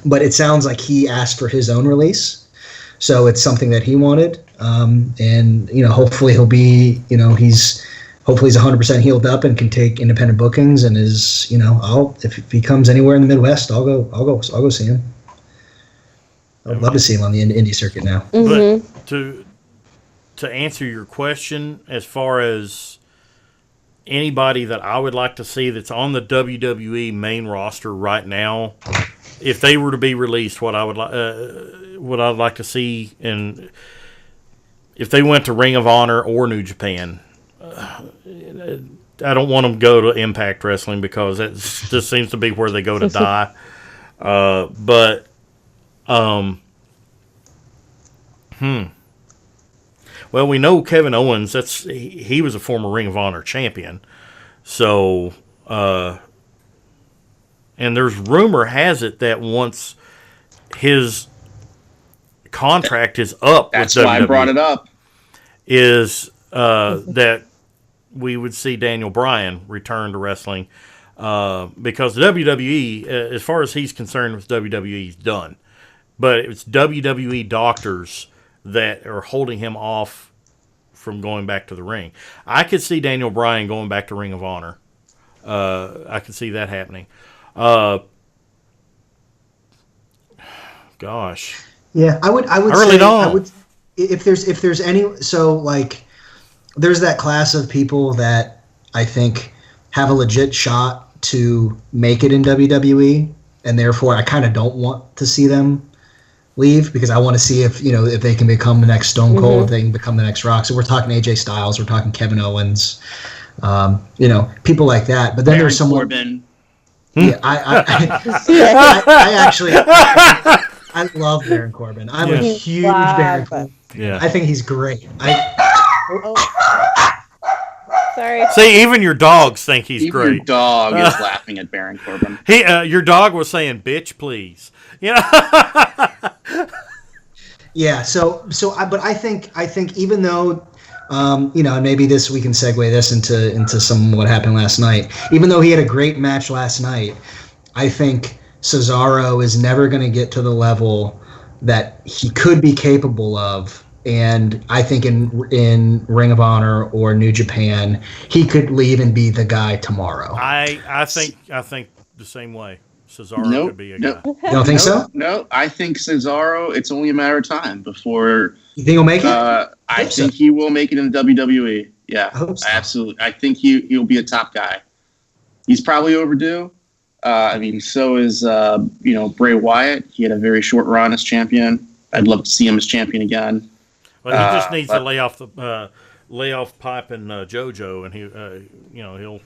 but it sounds like he asked for his own release. So it's something that he wanted. And hopefully he'll be, hopefully he's 100% healed up and can take independent bookings and is, if he comes anywhere in the Midwest, I'll go see him. I'd love to see him on the indie circuit now. But to answer your question, as far as anybody that I would like to see that's on the WWE main roster right now, if they were to be released, what I'd like to see, and if they went to Ring of Honor or New Japan, I don't want them to go to Impact Wrestling because that just seems to be where they go to die. Well, we know Kevin Owens. He was a former Ring of Honor champion. So, and there's rumor has it that once his contract is up, that's with why WWE, I brought it up. Is that we would see Daniel Bryan return to wrestling because WWE, as far as he's concerned with WWE, he's done. But it's WWE doctors that are holding him off from going back to the ring. I could see Daniel Bryan going back to Ring of Honor. I could see that happening. Gosh. Yeah, I would. I really don't. I would, if there's any, so like, there's that class of people that I think have a legit shot to make it in WWE, and therefore I kind of don't want to see them leave because I want to see if they can become the next Stone Cold, if they can become the next Rock. So we're talking AJ Styles, we're talking Kevin Owens, people like that. But then Baron there's someone. Corbin. Yeah, I actually I love Baron Corbin. I'm a huge Baron Corbin. Yeah, I think he's great. Sorry. See, even your dogs think he's Even great. your dog is laughing at Baron Corbin. Your dog was saying, "Bitch, please." Yeah. But I think even though, and maybe we can segue this into some what happened last night. Even though he had a great match last night, I think Cesaro is never going to get to the level that he could be capable of. And I think in Ring of Honor or New Japan, he could leave and be the guy tomorrow. I think the same way. Cesaro could be a guy. You don't think so? No, I think Cesaro, it's only a matter of time before. You think he'll make it? I think he will make it in WWE. Yeah, I hope so. Absolutely. I think he'll be a top guy. He's probably overdue. So is Bray Wyatt. He had a very short run as champion. I'd love to see him as champion again. Well, he just needs to lay off Pipe and JoJo, and he'll.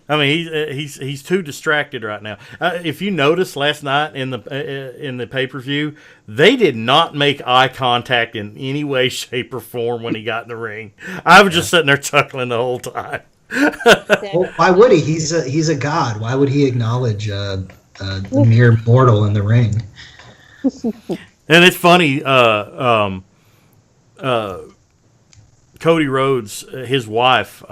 I mean, he's too distracted right now. If you noticed last night in the pay-per-view, they did not make eye contact in any way, shape, or form when he got in the ring. I was just sitting there chuckling the whole time. Well, why would he? He's a god. Why would he acknowledge a mere mortal in the ring? And it's funny. Cody Rhodes, his wife.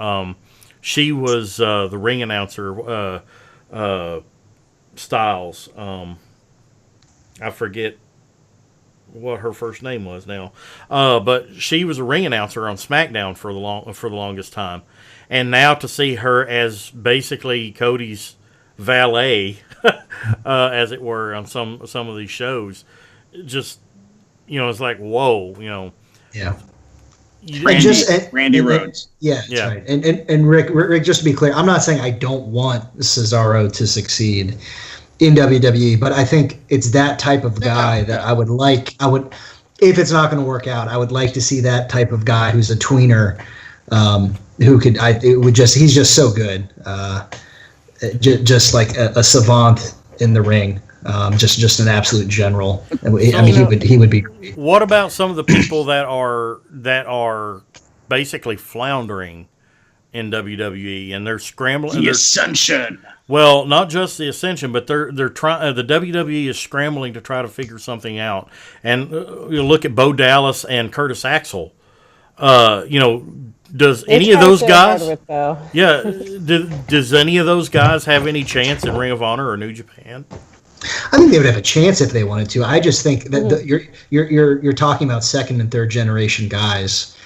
She was the ring announcer, Styles. I forget what her first name was now, but she was a ring announcer on SmackDown for the longest time, and now to see her as basically Cody's valet, as it were, on some of these shows, just it's like whoa, Yeah. Randy Rhodes. That's right. And Rick, just to be clear, I'm not saying I don't want Cesaro to succeed in WWE, but I think it's that type of guy that I would, if it's not going to work out, I would like to see that type of guy who's a tweener, he's just so good, just like a savant in the ring. Just an absolute general. He would be great. What about some of the people that are basically floundering in WWE and they're scrambling? The Ascension. Well, not just the Ascension, but they're trying. The WWE is scrambling to try to figure something out. And you look at Bo Dallas and Curtis Axel. Does any of those guys? Does any of those guys have any chance in Ring of Honor or New Japan? I think they would have a chance if they wanted to. I just think that you're talking about second and third generation guys,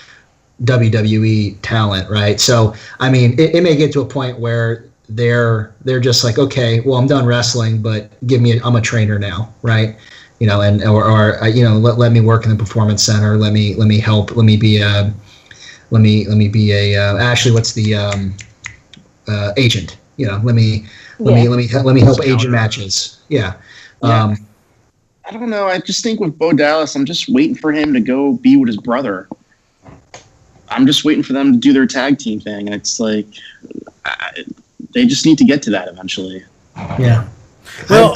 WWE talent, right? So I mean, it may get to a point where they're just like, okay, well, I'm done wrestling, but I'm a trainer now, right? Let me work in the performance center. Let me help. Let me be a Ashley. What's the agent? Let me help agent matches. Yeah. I don't know. I just think with Bo Dallas, I'm just waiting for him to go be with his brother. I'm just waiting for them to do their tag team thing, and it's like they just need to get to that eventually. Yeah. Well,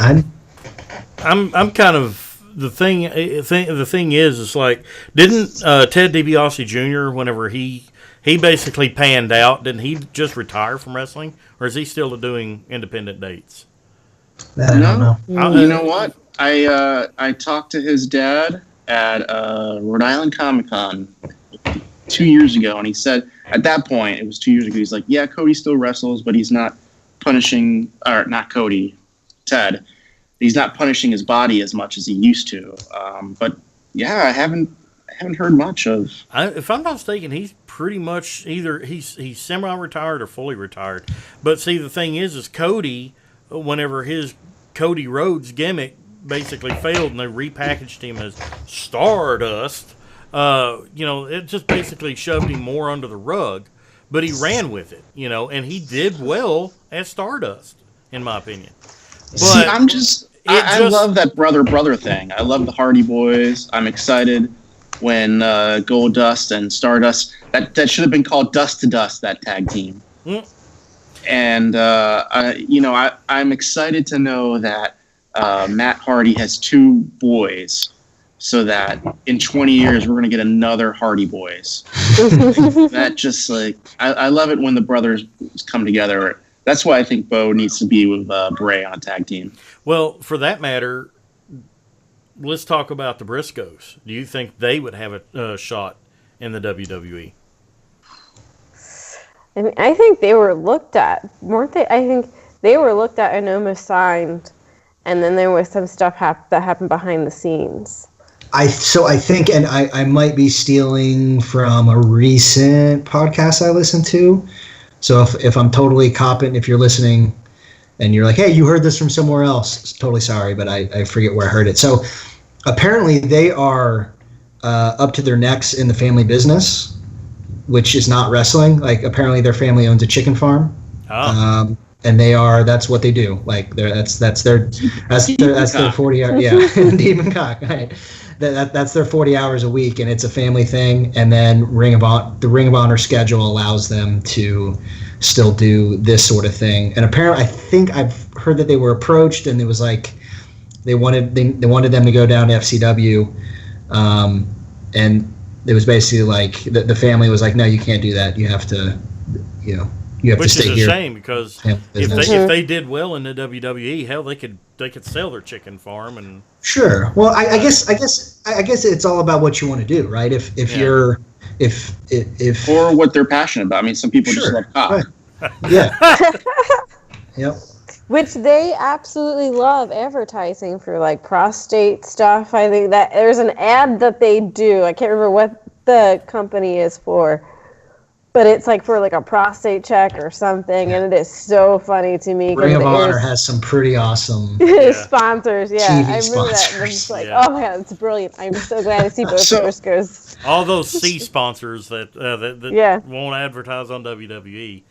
I'm kind of the thing. The thing is like, didn't Ted DiBiase Jr. whenever he basically panned out, didn't he just retire from wrestling, or is he still doing independent dates? I don't know. You know what? I talked to his dad at Rhode Island Comic-Con 2 years ago, and he said at that point, it was 2 years ago, he's like, yeah, Cody still wrestles, but he's not punishing, or not Cody, Ted. He's not punishing his body as much as he used to. But yeah, I haven't heard much of. If I'm not mistaken, he's pretty much either he's semi-retired or fully retired. But see, the thing is Cody, whenever his Cody Rhodes gimmick basically failed and they repackaged him as Stardust, it just basically shoved him more under the rug. But he ran with it, and he did well as Stardust, in my opinion. But I love that brother thing. I love the Hardy Boys. I'm excited when Goldust and Stardust, that should have been called Dust to Dust, that tag team. Mm. And I'm excited to know that Matt Hardy has two boys, so that in 20 years we're going to get another Hardy Boys. That just I love it when the brothers come together. That's why I think Bo needs to be with Bray on a tag team. Well, for that matter, let's talk about the Briscoes. Do you think they would have a shot in the WWE? I mean, I think they were looked at, weren't they? I think they were looked at and almost signed, and then there was some stuff that happened behind the scenes. I think, and I might be stealing from a recent podcast I listened to. So if I'm totally copping, if you're listening and you're like, hey, you heard this from somewhere else, totally sorry, but I forget where I heard it. So apparently they are up to their necks in the family business, which is not wrestling. Like, apparently their family owns a chicken farm. Oh. And that's what they do. Like, that's their 40 hour, yeah, demon cock, right? that's their 40 hours a week, and it's a family thing. And then the Ring of Honor schedule allows them to still do this sort of thing. And apparently, I think I've heard that they were approached, and it was like they wanted them to go down to FCW, and it was basically like the family was like, no, you can't do that. You have to, you have Which to stay here. Which is a shame, because if they did well in the WWE, hell, they could sell their chicken farm and. Sure. Well, I guess it's all about what you want to do, right? If you're or what they're passionate about. I mean, some people just love cock. Right. Yeah. Yep. Which they absolutely love advertising for, like, prostate stuff. I think that there's an ad that they do. I can't remember what the company is for, but it's like for like a prostate check or something, and it is so funny to me. Ring of Honor has some pretty awesome sponsors. Yeah, TV I remember sponsors. that. And I'm just like, oh my god, it's brilliant. I'm so glad to see both Briscoes. All those C sponsors that won't advertise on WWE.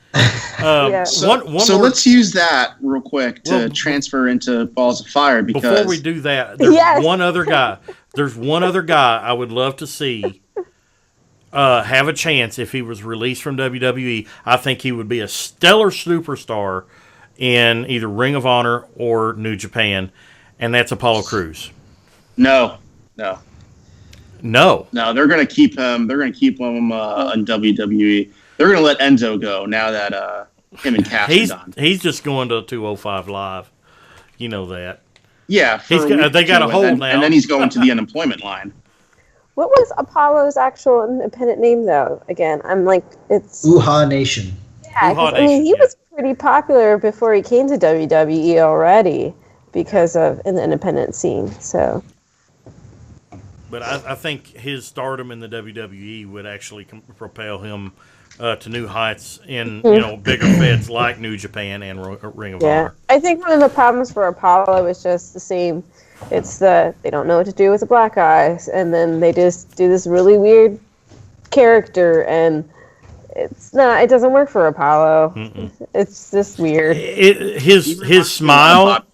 So let's use that real quick to transfer into Balls of Fire, because before we do that, there's one other guy. There's one other guy I would love to see have a chance if he was released from WWE. I think he would be a stellar superstar in either Ring of Honor or New Japan, and that's Apollo Crews. No. They're going to keep him. They're going to keep him on WWE. They're going to let Enzo go now that him and Cass are done. He's just going to 205 Live. You know that. Yeah. They got a hold now. And then he's going to the unemployment line. What was Apollo's actual independent name, though? Again, I'm like, it's... Uha Nation. Yeah, I mean, he was pretty popular before he came to WWE already because of in the independent scene, so... But I think his stardom in the WWE would actually propel him to new heights in bigger feds like New Japan and Ring of Honor. I think one of the problems for Apollo is just the same. It's they don't know what to do with the black eyes, and then they just do this really weird character, and it doesn't work for Apollo. Mm-mm. It's just weird. His smile,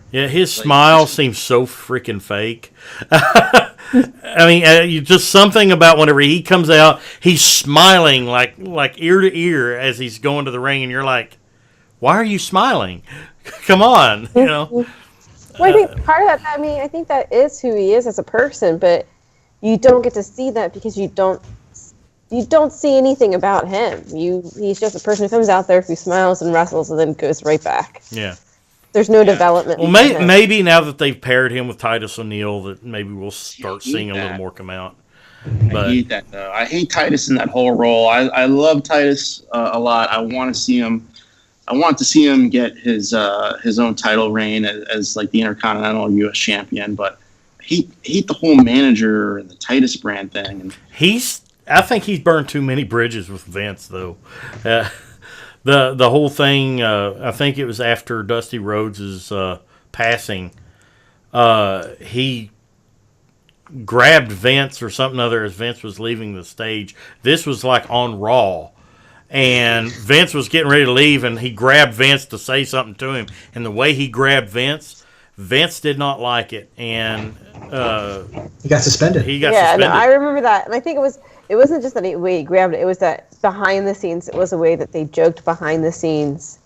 his smile seems so freaking fake. I mean, just something about whenever he comes out, he's smiling like ear to ear as he's going to the ring, and you're like, why are you smiling? Come on, Well, I think part of that, I think that is who he is as a person, but you don't get to see that because you don't see anything about him. He's just a person who comes out there, who smiles and wrestles, and then goes right back. Yeah. There's no development. Well, maybe now that they've paired him with Titus O'Neil, that maybe we'll start seeing a little more come out. But, I hate that, though. I hate Titus in that whole role. I love Titus a lot. I want to see him. I want to see him get his own title reign as like the Intercontinental U.S. champion. But I hate the whole manager and the Titus brand thing. And I think he's burned too many bridges with Vince, though. The whole thing, I think it was after Dusty Rhodes' passing, he grabbed Vince or something other as Vince was leaving the stage. This was like on Raw, and Vince was getting ready to leave, and he grabbed Vince to say something to him. And the way he grabbed Vince did not like it, and he got suspended. No, I remember that, and I think it wasn't just the way he grabbed it. It was that behind the scenes, it was a way that they joked behind the scenes,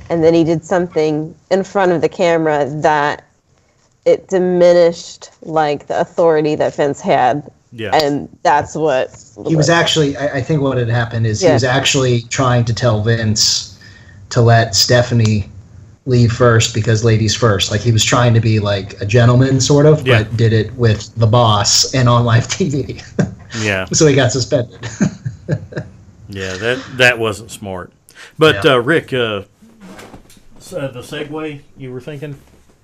and then he did something in front of the camera that it diminished like the authority that Vince had. Yeah. And that's what he was actually, I think what had happened is he was actually trying to tell Vince to let Stephanie leave first because ladies first. Like he was trying to be like a gentleman sort of, but did it with the boss and on live TV. Yeah. So he got suspended. Yeah, that wasn't smart. But Rick, the segue you were thinking?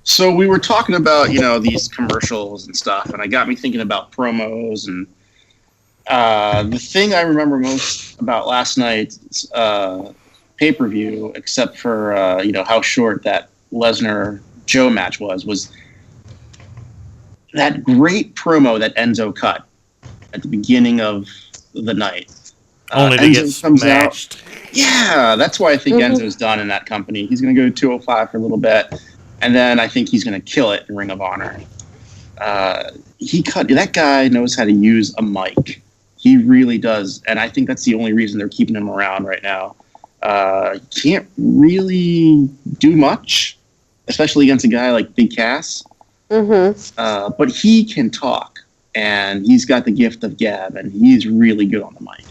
So we were talking about, these commercials and stuff, and it got me thinking about promos. And the thing I remember most about last night's pay-per-view, except for, how short that Lesnar-Joe match was that great promo that Enzo cut at the beginning of the night. Only to get smashed. Yeah, that's why I think Enzo's done in that company. He's going to go to 205 for a little bit, and then I think he's going to kill it in Ring of Honor. That guy knows how to use a mic. He really does, and I think that's the only reason they're keeping him around right now. Can't really do much, especially against a guy like Big Cass. Mm-hmm. But he can talk, and he's got the gift of gab, and he's really good on the mic.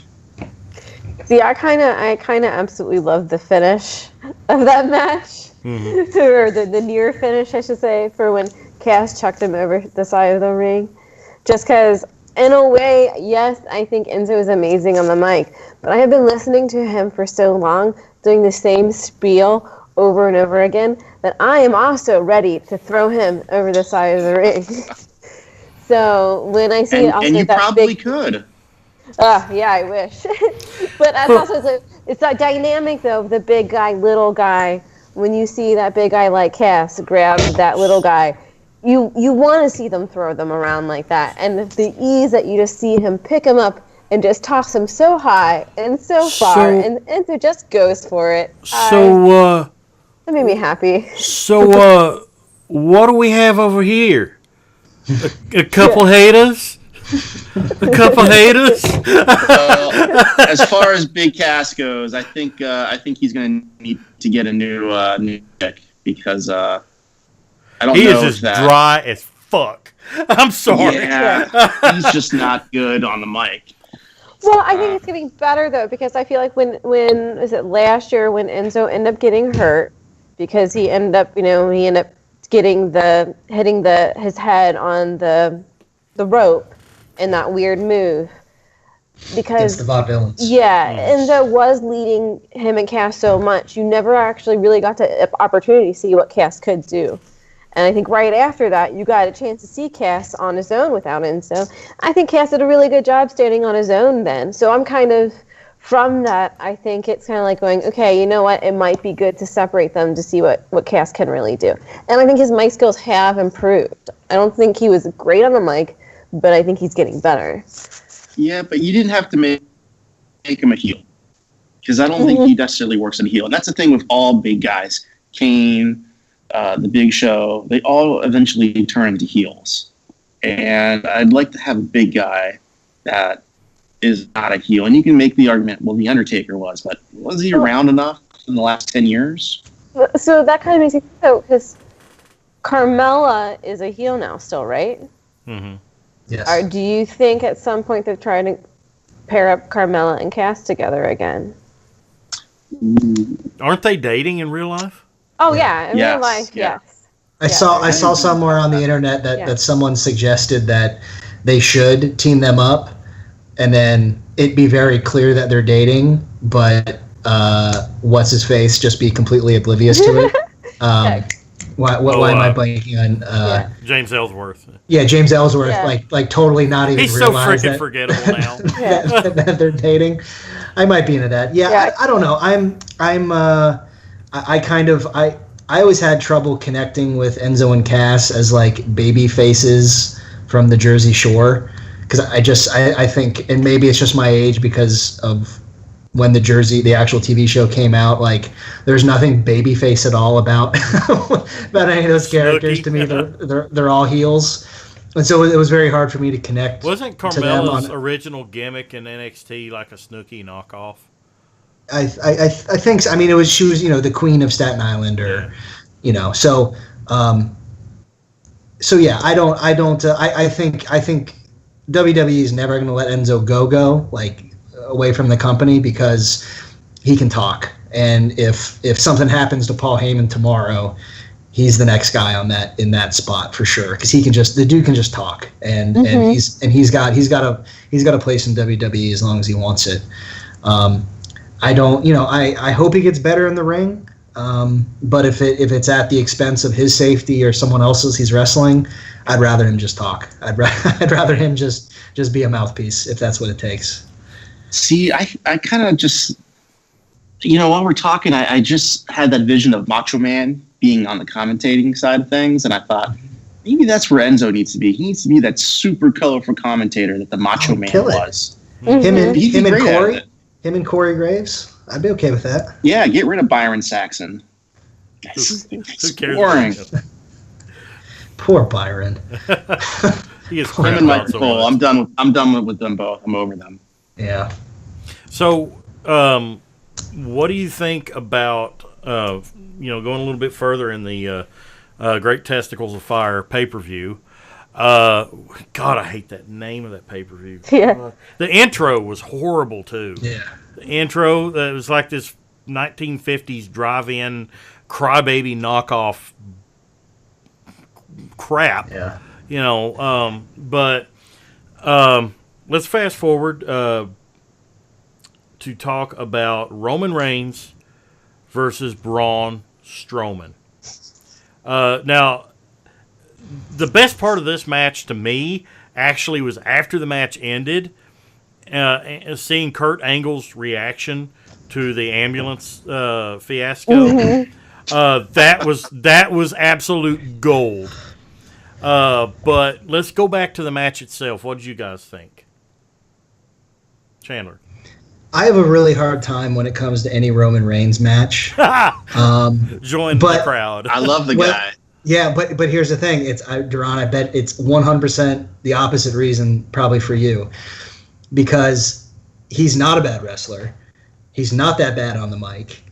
See, I kind of absolutely love the finish of that match, or the near finish, I should say, for when Cass chucked him over the side of the ring. Just because, in a way, yes, I think Enzo is amazing on the mic, but I have been listening to him for so long, doing the same spiel over and over again, that I am also ready to throw him over the side of the ring. So when I see and you probably could. Yeah, I wish. But that's also it's that dynamic though of the big guy, little guy. When you see that big guy like Cass grab that little guy, you want to see them throw them around like that. And the ease that you just see him pick him up and just toss him so high and so far, and Enzo just goes for it. That made me happy. So what do we have over here? A couple haters? A couple haters. As far as Big Cass goes, I think he's going to need to get a new pick because I don't know. He is just dry as fuck. I'm sorry. Yeah, he's just not good on the mic. Well, I think it's getting better though because I feel like when was it last year when Enzo ended up getting hurt because he ended up getting hitting his head on the rope. In that weird move, because against the Vaudevillains. Yeah, Enzo was leading him and Cass so much, you never actually really got the opportunity to see what Cass could do. And I think right after that, you got a chance to see Cass on his own without Enzo. I think Cass did a really good job standing on his own then. So I'm kind of, from that, I think it's kind of like going, okay, you know what? It might be good to separate them to see what Cass can really do. And I think his mic skills have improved. I don't think he was great on the mic, but I think he's getting better. Yeah, but you didn't have to make him a heel. Because I don't think he necessarily works in a heel. And that's the thing with all big guys. Kane, the Big Show, they all eventually turn into heels. And I'd like to have a big guy that is not a heel. And you can make the argument, well, The Undertaker was, but was he around enough in the last 10 years? So that kind of makes me think, though, because Carmella is a heel now still, right? Mm-hmm. Yes. Do you think at some point they're trying to pair up Carmella and Cass together again? Aren't they dating in real life? Oh yeah, in real life, yes. I saw somewhere on the internet that someone suggested that they should team them up, and then it be very clear that they're dating, but what's his face just be completely oblivious to it. Why am I blanking on James Ellsworth? Yeah, James Ellsworth, like totally not even He's so realize freaking forgettable now. that they're dating. I might be into that. I don't know. I always had trouble connecting with Enzo and Cass as like baby faces from the Jersey Shore because I think, and maybe it's just my age because of when the actual TV show came out, like there's nothing babyface at all about any of those characters. To me, they're all heels, and so it was very hard for me to connect. Wasn't Carmella's original gimmick in NXT like a Snooki knockoff? I think so. I mean, she was the queen of Staten Island, or so yeah. I think WWE is never going to let Enzo go like away from the company because he can talk, and if something happens to Paul Heyman tomorrow, he's the next guy in that spot for sure because the dude can just talk, and he's got a place in WWE as long as he wants it. I hope he gets better in the ring, but if it's at the expense of his safety or someone else's he's wrestling, I'd rather him just talk. I'd rather him just be a mouthpiece if that's what it takes. See, I kind of just, while we're talking, I just had that vision of Macho Man being on the commentating side of things, and I thought, maybe that's where Enzo needs to be. He needs to be that super colorful commentator that the Macho Man was. Him and Corey Graves, I'd be okay with that. Yeah, get rid of Byron Saxon. Who cares? Boring. Poor Byron. He is Him crap and Mike out so Cole. much. I'm done with them both. I'm over them. Yeah. So, what do you think about going a little bit further in the Great Testicles of Fire pay-per-view? God, I hate that name of that pay-per-view. Yeah. The intro was horrible too. Yeah. The intro, it was like this 1950s drive-in crybaby knockoff crap. Yeah. But let's fast forward to talk about Roman Reigns versus Braun Strowman. Now, the best part of this match to me actually was after the match ended, seeing Kurt Angle's reaction to the ambulance fiasco. Mm-hmm. That was absolute gold. But let's go back to the match itself. What did you guys think? Chandler. I have a really hard time when it comes to any Roman Reigns match. Join the crowd. I love the guy. Yeah, but here's the thing. Duran, I bet it's 100% the opposite reason probably for you. Because he's not a bad wrestler. He's not that bad on the mic.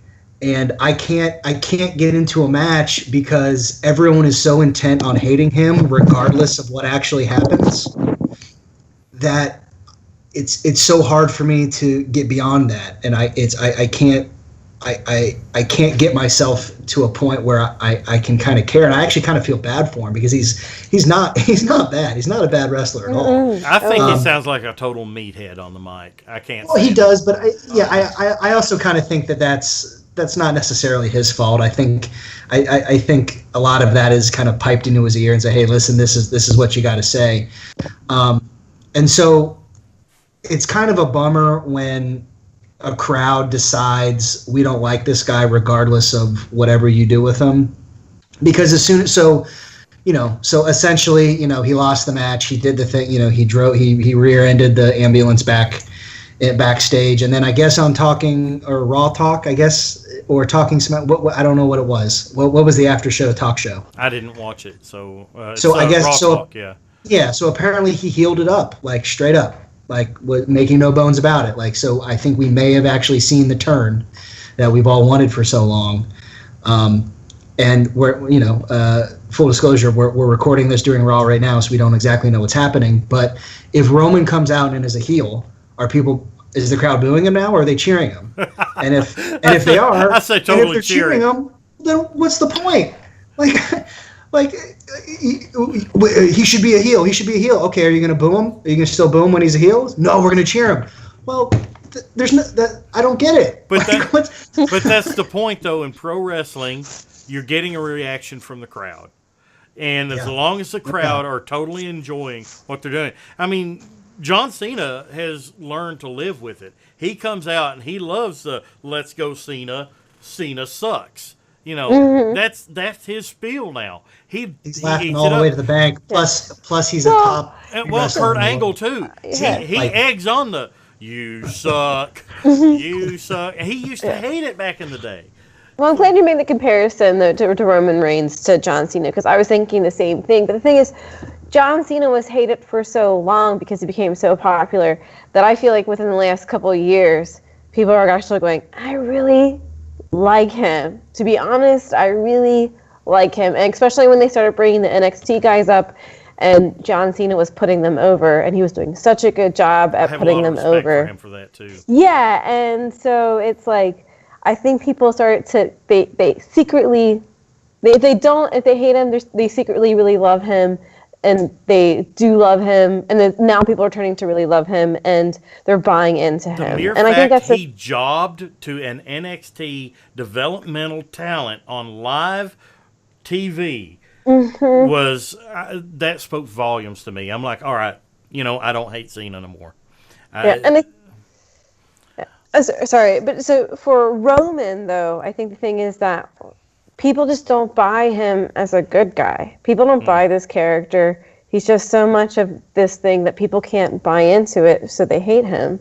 And I can't get into a match because everyone is so intent on hating him regardless of what actually happens that it's so hard for me to get beyond that. And I can't get myself to a point where I can kind of care, and I actually kind of feel bad for him because he's not bad. He's not a bad wrestler at all. I think he sounds like a total meathead on the mic. I can't. Well, he does, but I also kind of think that's not necessarily his fault. I think a lot of that is kind of piped into his ear and say, hey, listen, this is what you got to say, and so it's kind of a bummer when a crowd decides we don't like this guy regardless of whatever you do with him, because so essentially, he lost the match. He did the thing, he rear-ended the ambulance backstage, and then I guess on Talking or Raw Talk, I guess, or Talking Smack, what I don't know what it was. What was the after show talk show? I didn't watch it, so I guess Raw so. Talk, yeah. Yeah, so apparently he healed it up, like straight up. Like, making no bones about it. Like, so I think we may have actually seen the turn that we've all wanted for so long. And we're, full disclosure, we're recording this during Raw right now, so we don't exactly know what's happening. But if Roman comes out and is a heel, is the crowd booing him now, or are they cheering him? And if they are, I say totally and if they're cheering him, then what's the point? Like, he should be a heel. He should be a heel. Okay, are you going to boo him? Are you going to still boo him when he's a heel? No, we're going to cheer him. Well, there's no that I don't get it. But but that's the point, though. In pro wrestling, you're getting a reaction from the crowd, and as long as the crowd are totally enjoying what they're doing, I mean, John Cena has learned to live with it. He comes out and he loves the "Let's go Cena." Cena sucks. That's his spiel now. He's laughing all the way to the bank. Plus he's a top. Well, Kurt Angle too. He eggs on the "you suck, you suck." He used to hate it back in the day. Well, I'm glad you made the comparison though to Roman Reigns to John Cena, because I was thinking the same thing. But the thing is, John Cena was hated for so long because he became so popular that I feel like within the last couple of years, people are actually going, I really like him. To be honest, I really like him. And especially when they started bringing the NXT guys up and John Cena was putting them over, and he was doing such a good job at putting them over. For him for that too. Yeah, and so it's like, I think people start to, they secretly, if they hate him, they secretly really love him, and they do love him, and then now people are turning to really love him, and they're buying into him. The mere and I think fact that's he jobbed to an NXT developmental talent on live TV was that spoke volumes to me. I'm like, all right, I don't hate Cena anymore. Sorry, but so for Roman though, I think the thing is that people just don't buy him as a good guy. People don't buy this character. He's just so much of this thing that people can't buy into it, so they hate him.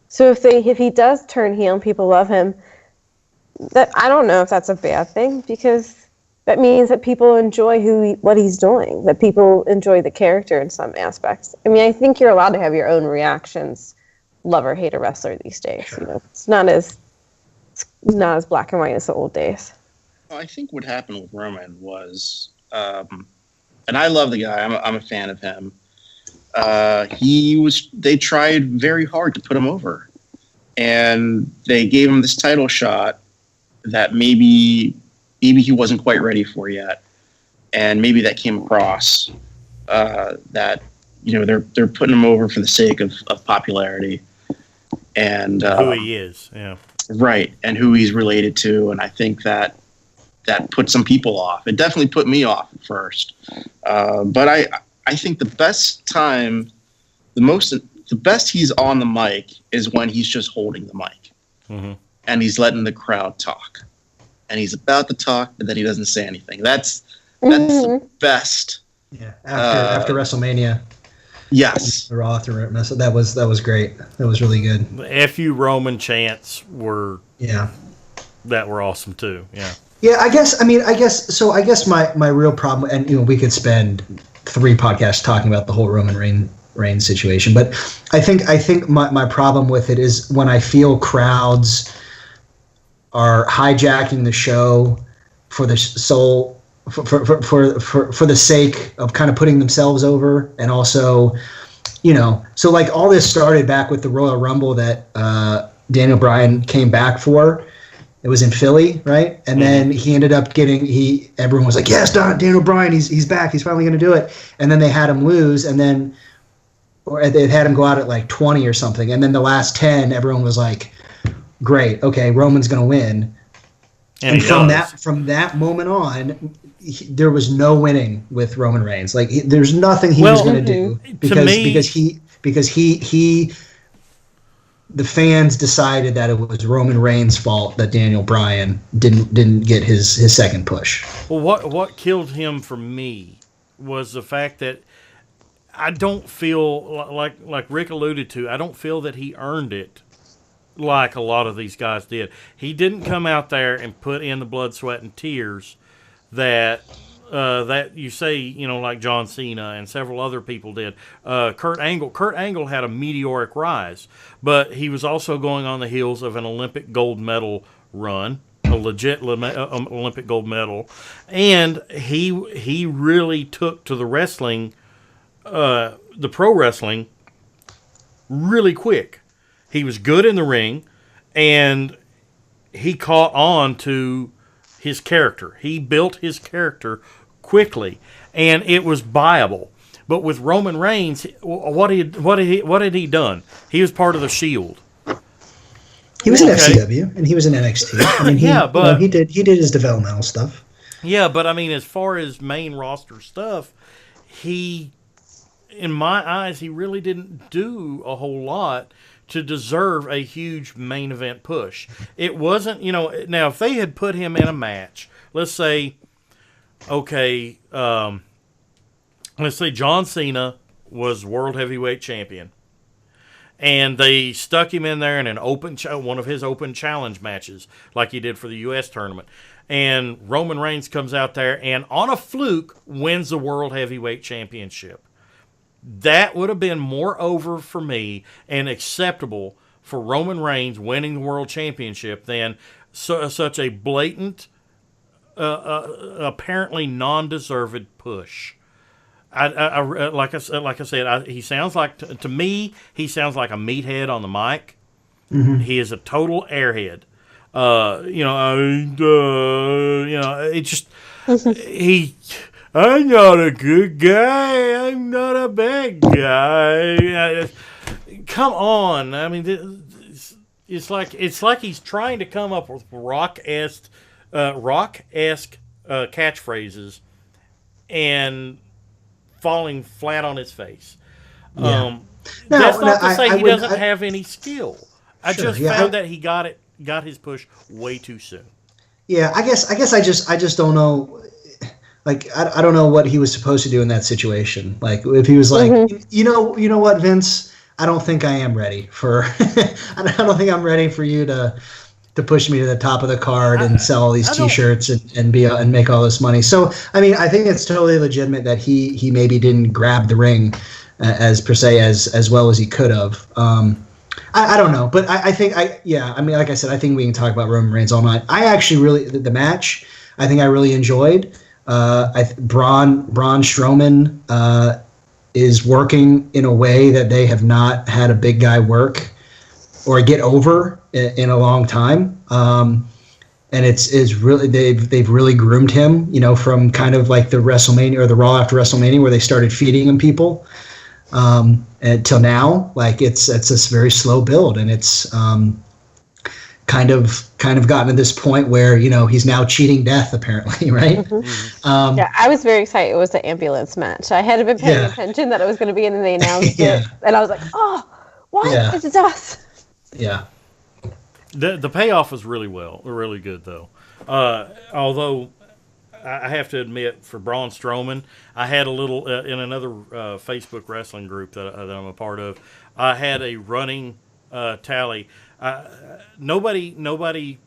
So if he does turn heel and people love him, that I don't know if that's a bad thing, because that means that people enjoy what he's doing, that people enjoy the character in some aspects. I mean, I think you're allowed to have your own reactions, love or hate a wrestler these days. Sure. You know, it's not as black and white as the old days. I think what happened with Roman was, and I love the guy. I'm a fan of him. They tried very hard to put him over, and they gave him this title shot that maybe he wasn't quite ready for yet, and maybe that came across that they're putting him over for the sake of popularity and who he is, yeah, right, and who he's related to, and I think that put some people off. It definitely put me off at first, but I think the best time, the best he's on the mic is when he's just holding the mic, and he's letting the crowd talk. And he's about to talk, but then he doesn't say anything. That's the best. Yeah, after WrestleMania. Yes. The Raw through that was great. That was really good. The FU Roman chants were awesome too. Yeah. Yeah, I guess my real problem, and we could spend 3 podcasts talking about the whole Roman Reigns situation, but I think my problem with it is when I feel crowds are hijacking the show for the for the sake of kind of putting themselves over, and also, so like all this started back with the Royal Rumble that Daniel Bryan came back for. It was in Philly, right? And then he ended up everyone was like, yes, Daniel Bryan, he's back, he's finally going to do it. And then they had him lose, and then they had him go out at like 20 or something, and then the last 10, everyone was like, great, okay, Roman's going to win. And from that moment on, there was no winning with Roman Reigns. Like there's nothing he was going to do because the fans decided that it was Roman Reigns' fault that Daniel Bryan didn't get his second push. Well, what killed him for me was the fact that I don't feel like Rick alluded to. I don't feel that he earned it like a lot of these guys did. He didn't come out there and put in the blood, sweat, and tears that you say, like John Cena and several other people did. Kurt Angle had a meteoric rise, but he was also going on the heels of an Olympic gold medal run, a legit Olympic gold medal, and he really took to the wrestling, the pro wrestling, really quick. He was good in the ring, and he caught on to his character. He built his character quickly, and it was viable. But with Roman Reigns, what had he done? He was part of the Shield. He was in FCW, and he was in NXT. I mean, he did his developmental stuff. Yeah, but I mean, as far as main roster stuff, in my eyes, he really didn't do a whole lot to deserve a huge main event push. It wasn't, now if they had put him in a match, let's say John Cena was World Heavyweight Champion, and they stuck him in there in an one of his open challenge matches, like he did for the U.S. tournament, and Roman Reigns comes out there and on a fluke wins the World Heavyweight Championship. That would have been more over for me and acceptable for Roman Reigns winning the World Championship than such a blatant, apparently non-deserved push. Like I said, he sounds like, to me, he sounds like a meathead on the mic. Mm-hmm. He is a total airhead. It just I'm not a good guy. I'm not a bad guy. Come on. I mean, it's like he's trying to come up with rock-esque catchphrases and falling flat on his face. Yeah. That's not to say he doesn't have any skill. I just found that he got his push way too soon. Yeah, I guess I just don't know. Like, I don't know what he was supposed to do in that situation. Like, if he was like, you know what, Vince, I don't think I am ready for. I don't think I'm ready for you to to push me to the top of the card and sell all these I don't- T-shirts and make all this money. So I mean, I think it's totally legitimate that he maybe didn't grab the ring as per se as well as he could have. I don't know, but I think I mean, like I said, I think we can talk about Roman Reigns all night. I actually really the match. I think I really enjoyed. Braun Strowman is working in a way that they have not had a big guy work or get over in a long time. And it's really they've really groomed him, you know, from kind of like the WrestleMania or the Raw after WrestleMania where they started feeding him people. Until now, like it's this very slow build, and it's kind of gotten to this point where, you know, he's now cheating death apparently, right? Yeah, I was very excited. It was the ambulance match. I hadn't been paying attention that it was going to be, and then they announced it, and I was like, oh, what? Yeah. It's us. Yeah. The payoff was really good though. Although I have to admit, for Braun Strowman, I had a little in another Facebook wrestling group that I'm a part of. I had a running tally. Nobody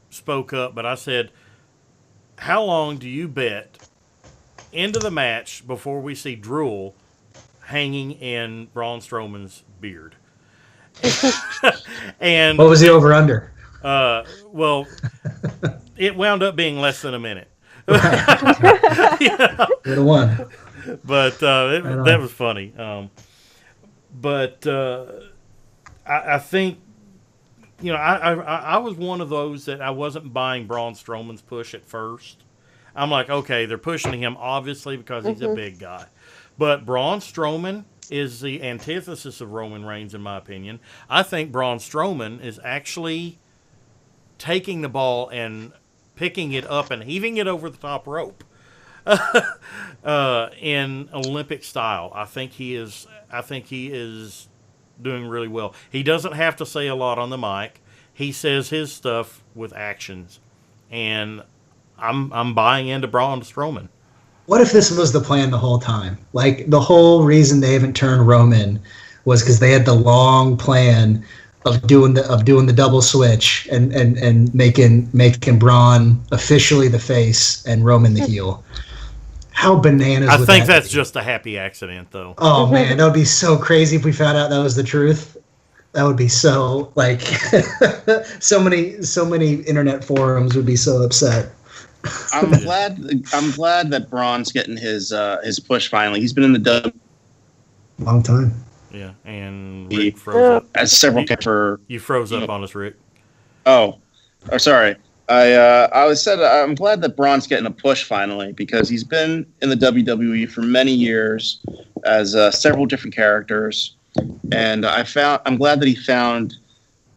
spoke up, but I said, "How long do you bet into the match before we see drool hanging in Braun Strowman's beard?" And What was the over under? well, it wound up being less than a minute. Would have won. But that was funny. But I think, you know, I was one of those that I wasn't buying Braun Strowman's push at first. I'm like, okay, they're pushing him obviously because he's a big guy. But Braun Strowman is the antithesis of Roman Reigns, in my opinion. I think Braun Strowman is actually taking the ball and picking it up and heaving it over the top rope in Olympic style. I think he is doing really well. He doesn't have to say a lot on the mic. He says his stuff with actions, and I'm buying into Braun Strowman. What if this was the plan the whole time? Like, the whole reason they haven't turned Roman was because they had the long plan of doing the double switch and making Braun officially the face and Roman the heel. How bananas! I think that that's be? just a happy accident, though. Oh man, that would be so crazy if we found out that was the truth. That would be so, like, so many internet forums would be so upset. I'm glad that Braun's getting his push finally. He's been in the W long time. Yeah, and Rick froze up. as several for. You froze up on us, Rick. Oh, sorry. I'm glad that Braun's getting a push finally because he's been in the WWE for many years as several different characters, and I'm glad that he found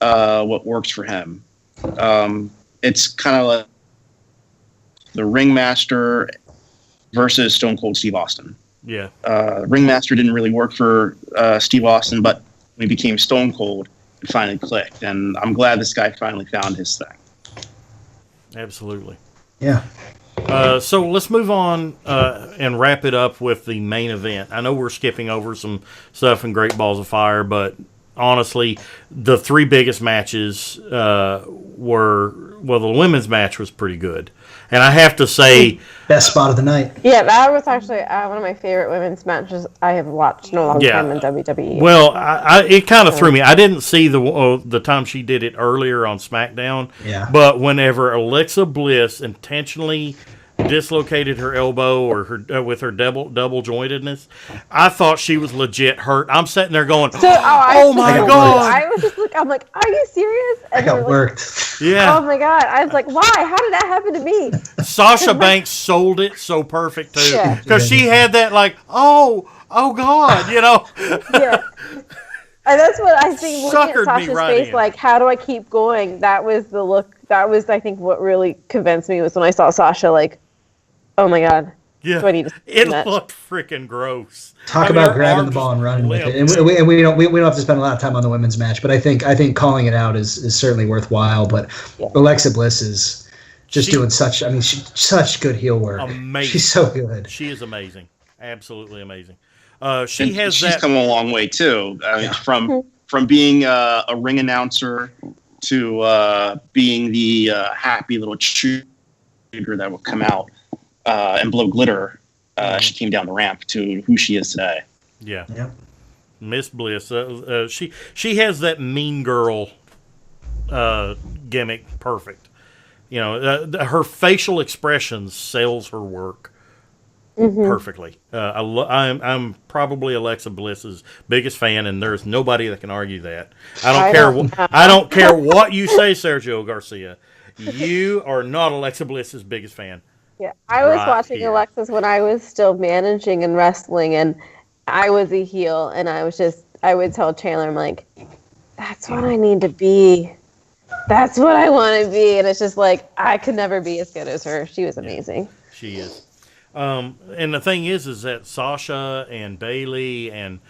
what works for him. It's kind of like the Ringmaster versus Stone Cold Steve Austin. Yeah. Ringmaster didn't really work for Steve Austin, but when he became Stone Cold, it finally clicked. And I'm glad this guy finally found his thing. Absolutely. Yeah. So let's move on and wrap it up with the main event. I know we're skipping over some stuff in Great Balls of Fire, but honestly, the three biggest matches the women's match was pretty good. And I have to say, best spot of the night. Yeah, that was actually one of my favorite women's matches I have watched in a long time in WWE. Well, it kind of threw me. I didn't see the time she did it earlier on SmackDown. Yeah. But whenever Alexa Bliss intentionally dislocated her elbow or her with her double jointedness, I thought she was legit hurt. I'm sitting there going, "Oh my god!" I was just like, I'm like, "Are you serious?" And I got worked. Yeah. Oh my god! I was like, "Why? How did that happen to me?" Sasha Banks sold it so perfect too, Yeah. because she had that like, "Oh god," you know. Yeah. And that's what I think. Looking Suckered at me Sasha's right face, in. like, how do I keep going? That was the look. That was, I think, what really convinced me was when I saw Sasha. Like, oh my god. Yeah, Do I need to it match? looked freaking gross. Talk I mean, about her grabbing arm the ball and just running with it. limped. And we don't have to spend a lot of time on the women's match, but I think calling it out is certainly worthwhile. But Alexa Bliss is just doing such good heel work. Amazing. She's so good. She is amazing, absolutely amazing. She's come a long way too. I mean, from being a ring announcer to being the happy little cheerleader that would come out and blow glitter. She came down the ramp to who she is today. Yeah. Yeah. Miss Bliss. She has that mean girl gimmick perfect. You know, her facial expressions sells her work perfectly. I'm probably Alexa Bliss's biggest fan, and there's nobody that can argue that. I don't care what you say, Sergio Garcia. You are not Alexa Bliss's biggest fan. Yeah, I was Right watching here. Alexis when I was still managing and wrestling, and I was a heel, and I would tell Chandler, I'm like, that's what I need to be. That's what I want to be. And it's just like, I could never be as good as her. She was amazing. She is. And the thing is that Sasha and Bailey and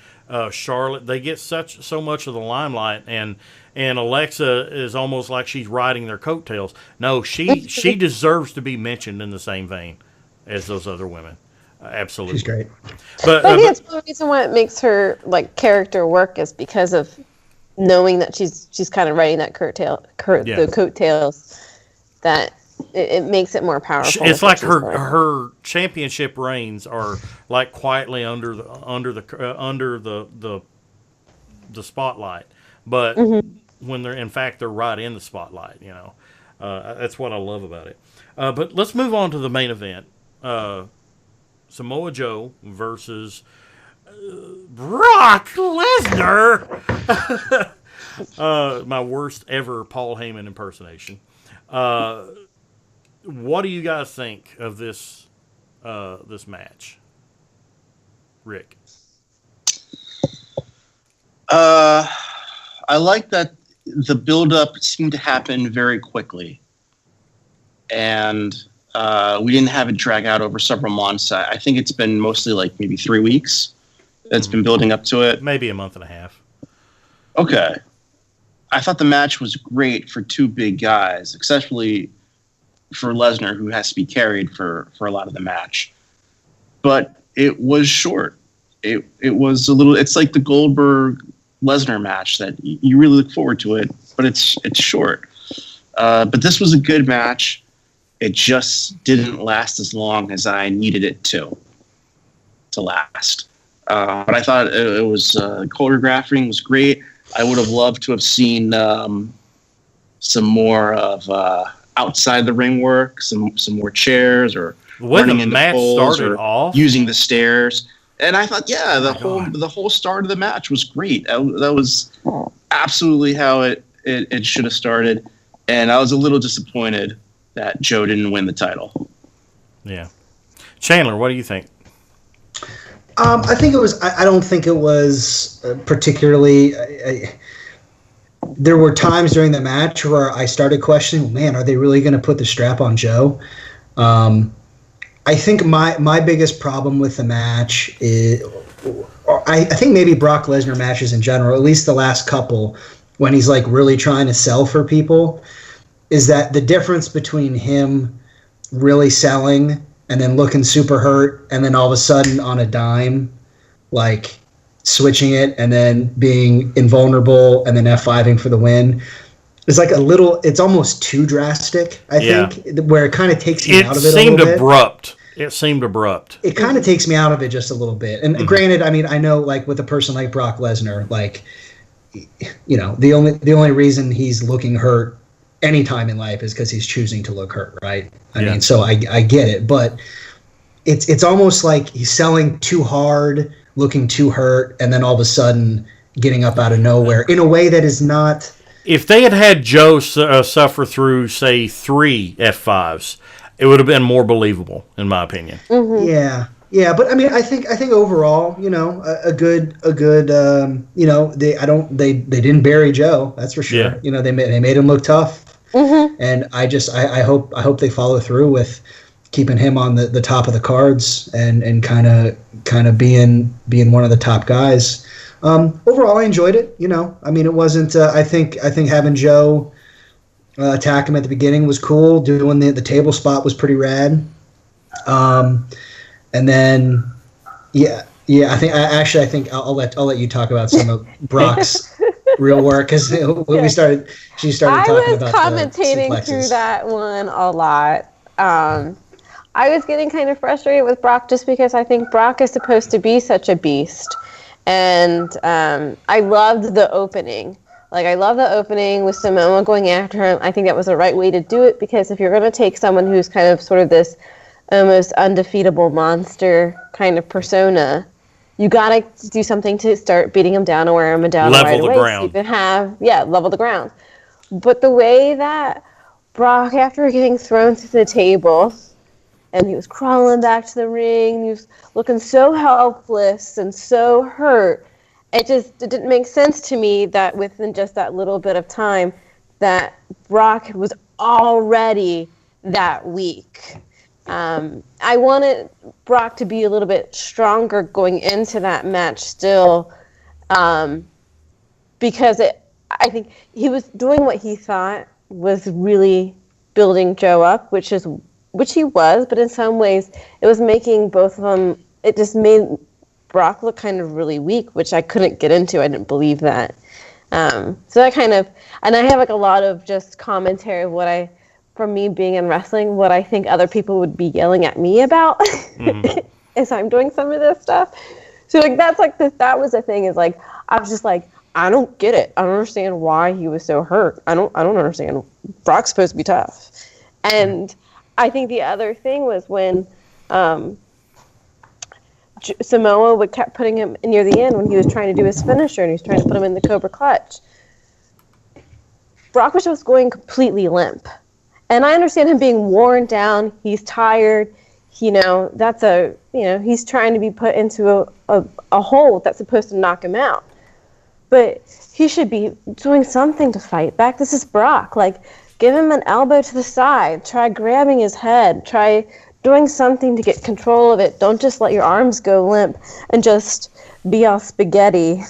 Charlotte, they get so much of the limelight, and Alexa is almost like she's riding their coattails. No, she deserves to be mentioned in the same vein as those other women. Absolutely. She's great. But I think that's one reason why it makes her like character work is because of knowing that she's kind of riding that the coattails, that it makes it more powerful. It's like her championship reigns are like quietly under the spotlight, but when they're right in the spotlight. You know, that's what I love about it. But let's move on to the main event. Samoa Joe versus Brock Lesnar. My worst ever Paul Heyman impersonation. What do you guys think of this match, Rick? I like that the build-up seemed to happen very quickly, and we didn't have it drag out over several months. I think it's been mostly like maybe 3 weeks that's been building up to it. Maybe a month and a half. Okay. I thought the match was great for two big guys, especially for Lesnar, who has to be carried for a lot of the match. But it was short. It was a little. It's like the Goldberg-Lesnar match that you really look forward to it, but it's short. But this was a good match. It just didn't last as long as I needed it to last. But I thought it was choreographing was great. I would have loved to have seen some more of outside the ring work, some more chairs, or When the match started off, using the stairs. And I thought, yeah, the whole start of the match was great. That was absolutely how it should have started. And I was a little disappointed that Joe didn't win the title. Yeah. Chandler, what do you think? I think it was. I don't think it was particularly. There were times during the match where I started questioning, man, are they really going to put the strap on Joe? I think my biggest problem with the match is, I think maybe Brock Lesnar matches in general, at least the last couple, when he's like really trying to sell for people, is that the difference between him really selling and then looking super hurt, and then all of a sudden on a dime, like switching it and then being invulnerable and then F5ing for the win. It's like it's almost too drastic, I think, where it kind of takes me out of it a little bit. It seemed abrupt. It kind of takes me out of it just a little bit. And granted, I mean, I know like with a person like Brock Lesnar, like, you know, the only reason he's looking hurt anytime in life is because he's choosing to look hurt, right? I mean, so I get it, but it's almost like he's selling too hard, looking too hurt, and then all of a sudden getting up out of nowhere in a way that is not. If they had Joe suffer through, say, 3 F5s, it would have been more believable, in my opinion. Mm-hmm. Yeah, but I mean, I think overall, you know, a good, you know, they didn't bury Joe, that's for sure. Yeah. You know, they made him look tough, and I hope they follow through with keeping him on the top of the cards and kind of being one of the top guys. Overall, I enjoyed it. You know, I mean, it wasn't. I think having Joe attack him at the beginning was cool. Doing the table spot was pretty rad. And then, I think I'll let you talk about some of Brock's real work because when she started talking about I was commentating through that one a lot. I was getting kind of frustrated with Brock just because I think Brock is supposed to be such a beast. And I loved the opening. Like, I love the opening with Samoa going after him. I think that was the right way to do it because if you're going to take someone who's kind of sort of this almost undefeatable monster kind of persona, you got to do something to start beating him down and wear him down right away. Level the ground. So you can have, level the ground. But the way that Brock, after getting thrown through the table, and he was crawling back to the ring, he was looking so helpless and so hurt, it didn't make sense to me that within just that little bit of time that Brock was already that weak. I wanted Brock to be a little bit stronger going into that match still, because I think he was doing what he thought was really building Joe up, which he was, but in some ways it was making both of them, it just made Brock look kind of really weak, which I couldn't get into. I didn't believe that. So that kind of, and I have like a lot of just commentary of from me being in wrestling, what I think other people would be yelling at me about as I'm doing some of this stuff. So like, that was the thing is like, I was just like, I don't get it. I don't understand why he was so hurt. I don't understand. Brock's supposed to be tough. And I think the other thing was when Samoa would kept putting him near the end when he was trying to do his finisher and he was trying to put him in the Cobra Clutch. Brock was just going completely limp. And I understand him being worn down. He's tired. He's trying to be put into a hole that's supposed to knock him out. But he should be doing something to fight back. This is Brock. Like, give him an elbow to the side. Try grabbing his head. Try doing something to get control of it. Don't just let your arms go limp and just be all spaghetti.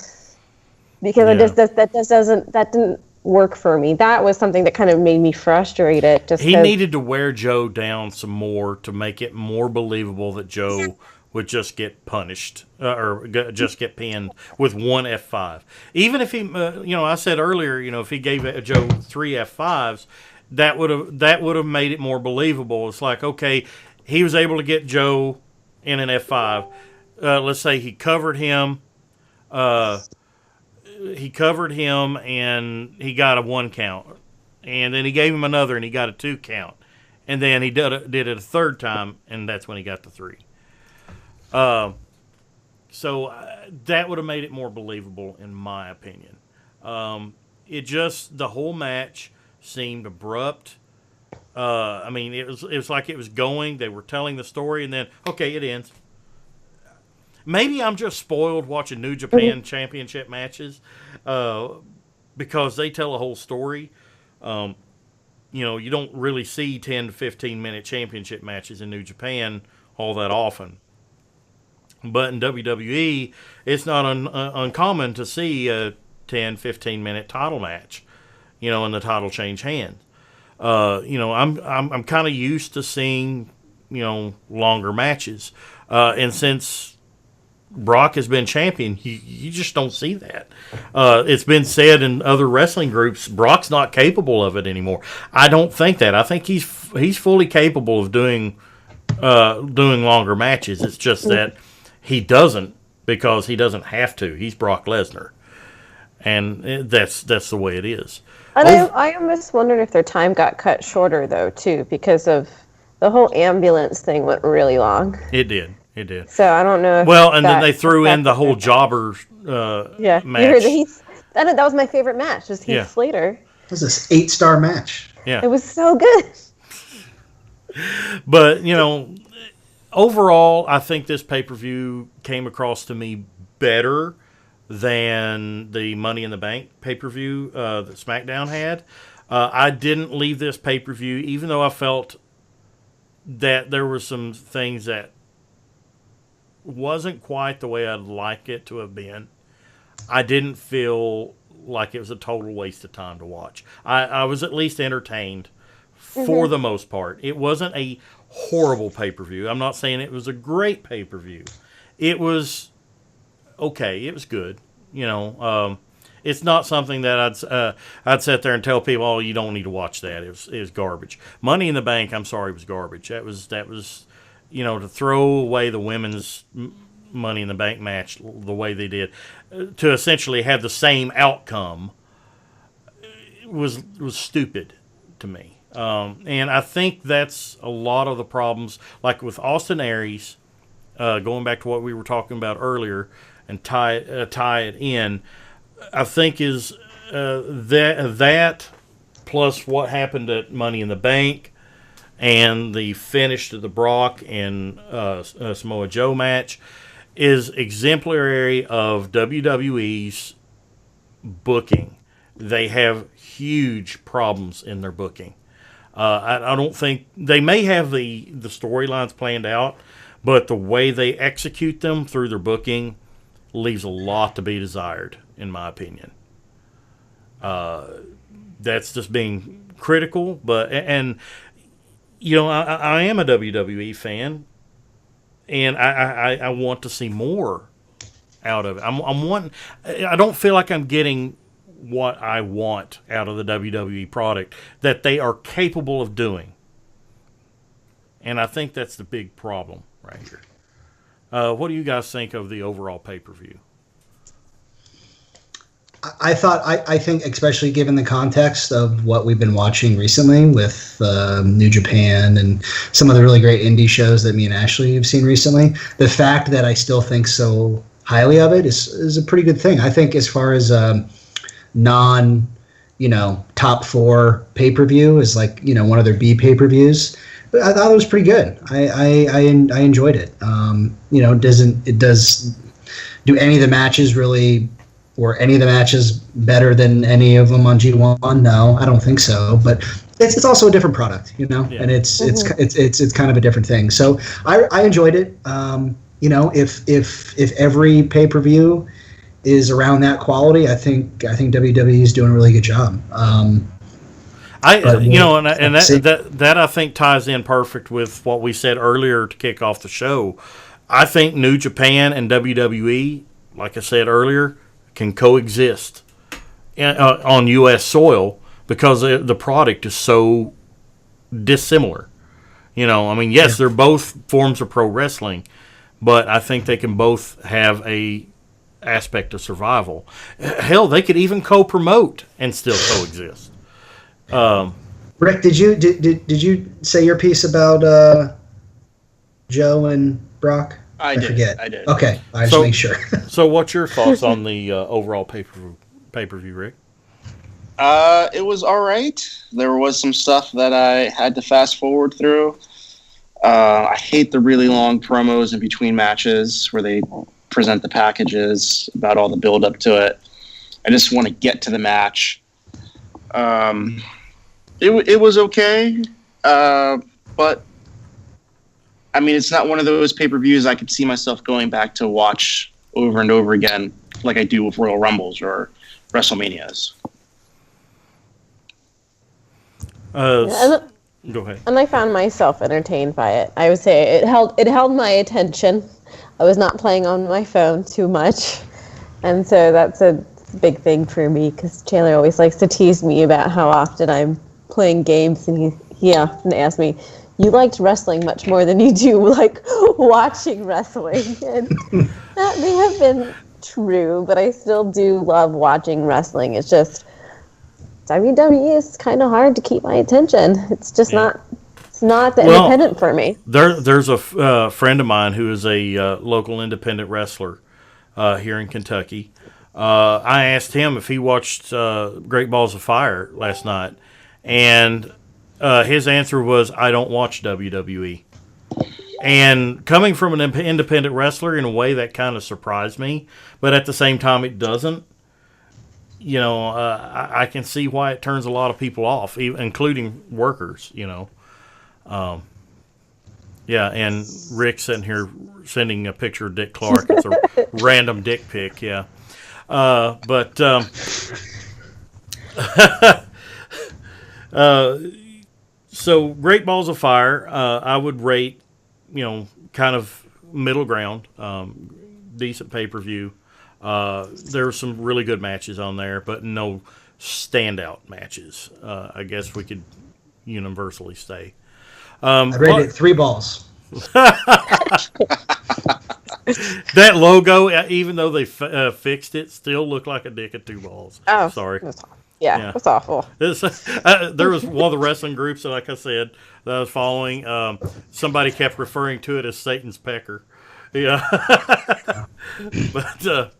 Because that didn't work for me. That was something that kind of made me frustrated. He needed to wear Joe down some more to make it more believable that Joe would just get punished or just get pinned with one F5. Even if he, I said earlier, if he gave Joe 3 F5s, that would have made it more believable. It's like, okay, he was able to get Joe in an F5. Let's say he covered him. He covered him and he got a 1 count, and then he gave him another and he got a 2 count, and then he did it a third time, and that's when he got the 3. So that would have made it more believable, in my opinion. The whole match seemed abrupt. It was like it was going. They were telling the story, and then okay, it ends. Maybe I'm just spoiled watching New Japan Championship matches, because they tell a whole story. You don't really see 10 to 15 minute championship matches in New Japan all that often. But in WWE, it's not uncommon to see a 10, 15-minute title match, and the title change hands. I'm kind of used to seeing, longer matches. And since Brock has been champion, you just don't see that. It's been said in other wrestling groups, Brock's not capable of it anymore. I don't think that. I think he's fully capable of doing longer matches. It's just that he doesn't, because he doesn't have to. He's Brock Lesnar, and that's the way it is. And I almost wondered if their time got cut shorter though too, because of the whole ambulance thing went really long. It did. So I don't know. Then they threw in the whole jobber match. You heard that was my favorite match. Was Heath Slater? It was this 8-star match. Yeah, it was so good. But overall, I think this pay-per-view came across to me better than the Money in the Bank pay-per-view that SmackDown had. I didn't leave this pay-per-view, even though I felt that there were some things that wasn't quite the way I'd like it to have been. I didn't feel like it was a total waste of time to watch. I was at least entertained for the most part. It wasn't a horrible pay-per-view. I'm not saying it was a great pay-per-view. It was okay. It was good. It's not something that I'd sit there and tell people, oh, you don't need to watch that. It was garbage. Money in the Bank, I'm sorry, was garbage. That was to throw away the women's Money in the Bank match the way they did, to essentially have the same outcome, was stupid to me. And I think that's a lot of the problems, like with Austin Aries, going back to what we were talking about earlier, and tie it in. I think is that plus what happened at Money in the Bank and the finish to the Brock and Samoa Joe match is exemplary of WWE's booking. They have huge problems in their booking. I don't think they may have the storylines planned out, but the way they execute them through their booking leaves a lot to be desired, in my opinion. That's just being critical, I am a WWE fan, and I want to see more out of it. I don't feel like I'm getting what I want out of the WWE product that they are capable of doing. And I think that's the big problem right here. What do you guys think of the overall pay-per-view? I think, especially given the context of what we've been watching recently with New Japan and some of the really great indie shows that me and Ashley have seen recently, the fact that I still think so highly of it is a pretty good thing. I think as far as top 4 pay-per-view is one of their B pay-per-views, I thought it was pretty good. I enjoyed it. Do any of the matches really, or any of the matches better than any of them on G1? No, I don't think so. But it's also a different product, and it's kind of a different thing. So I enjoyed it. If every pay-per-view is around that quality, I think WWE is doing a really good job. That I think ties in perfect with what we said earlier to kick off the show. I think New Japan and WWE, like I said earlier, can coexist on U.S. soil because the product is so dissimilar. Yes, they're both forms of pro wrestling, but I think they can both have a aspect of survival. Hell, they could even co-promote and still coexist. Rick, did you say your piece about Joe and Brock? I forget. I did. Okay, I just make sure. So, what's your thoughts on the overall pay-per-view, Rick? It was all right. There was some stuff that I had to fast forward through. I hate the really long promos in between matches where they present the packages about all the build up to it. I just want to get to the match. It was okay, but I mean, it's not one of those pay-per-views I could see myself going back to watch over and over again like I do with Royal Rumbles or WrestleManias. Go ahead. And I found myself entertained by it. I would say it held my attention. I was not playing on my phone too much, and so that's a big thing for me because Chandler always likes to tease me about how often I'm playing games, and he often asks me, "You liked wrestling much more than you do like watching wrestling," and that may have been true, but I still do love watching wrestling. It's just WWE is kind of hard to keep my attention. It's just not independent for me. There's a friend of mine who is a local independent wrestler here in Kentucky. I asked him if he watched Great Balls of Fire last night, and his answer was, "I don't watch WWE." And coming from an independent wrestler, in a way that kind of surprised me, but at the same time it doesn't. I can see why it turns a lot of people off, including workers, Yeah, and Rick sitting here sending a picture of Dick Clark. It's a random dick pic, yeah. So Great Balls of Fire, I would rate, kind of middle ground, decent pay-per-view. There were some really good matches on there, but no standout matches. I guess we could universally say. I rated it 3 balls. That logo, even though they fixed it, still looked like a dick of 2 balls. Oh, sorry. Yeah, it's awful. There was one of the wrestling groups that, like I said, that I was following. Somebody kept referring to it as Satan's pecker. Yeah. But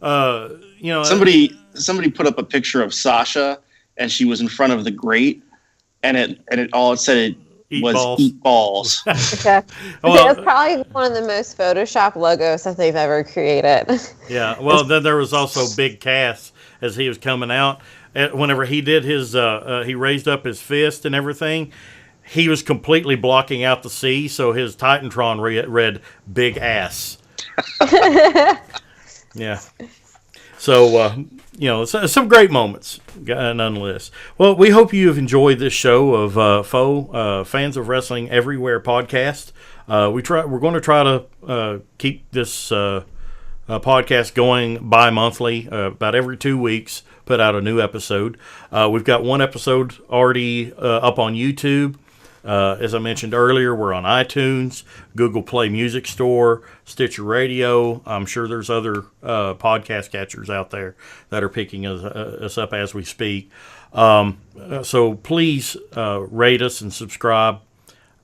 somebody put up a picture of Sasha, and she was in front of the grate, and it said Eat was balls. eat balls. Okay. It's probably one of the most Photoshop logos that they've ever created. Yeah. Well, then there was also Big Cass as he was coming out. Whenever he did his, he raised up his fist and everything. He was completely blocking out the C, so his Titantron read Big Ass. Yeah. So, some great moments, nonetheless. Well, we hope you have enjoyed this show of FOWE, Fans of Wrestling Everywhere podcast. We're going to try to keep this podcast going bi-monthly, about every 2 weeks, put out a new episode. We've got one episode already up on YouTube. As I mentioned earlier, we're on iTunes, Google Play Music Store, Stitcher Radio. I'm sure there's other podcast catchers out there that are picking us up as we speak. So please rate us and subscribe.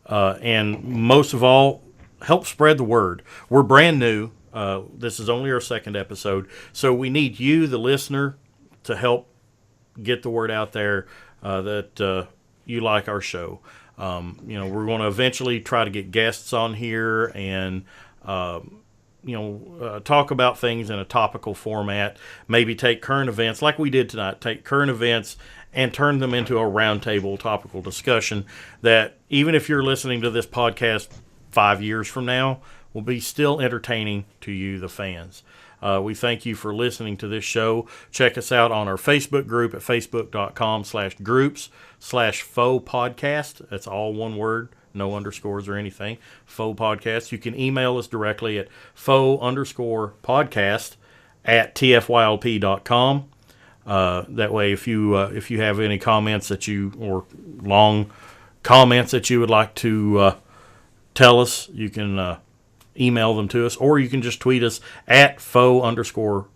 And most of all, help spread the word. We're brand new. This is only our 2nd episode. So we need you, the listener, to help get the word out there that you like our show. We're going to eventually try to get guests on here and, talk about things in a topical format. Maybe take current events like we did tonight, take current events and turn them into a roundtable topical discussion that even if you're listening to this podcast 5 years from now, will be still entertaining to you, the fans. We thank you for listening to this show. Check us out on our Facebook group at facebook.com/groups/FOWE podcast. That's all one word, no underscores or anything. FOWE podcast. You can email us directly at FOWE_podcast@tfylp.com. That way, if you have any comments or long comments that you would like to tell us, you can email them to us, or you can just tweet us at FOWE_podcast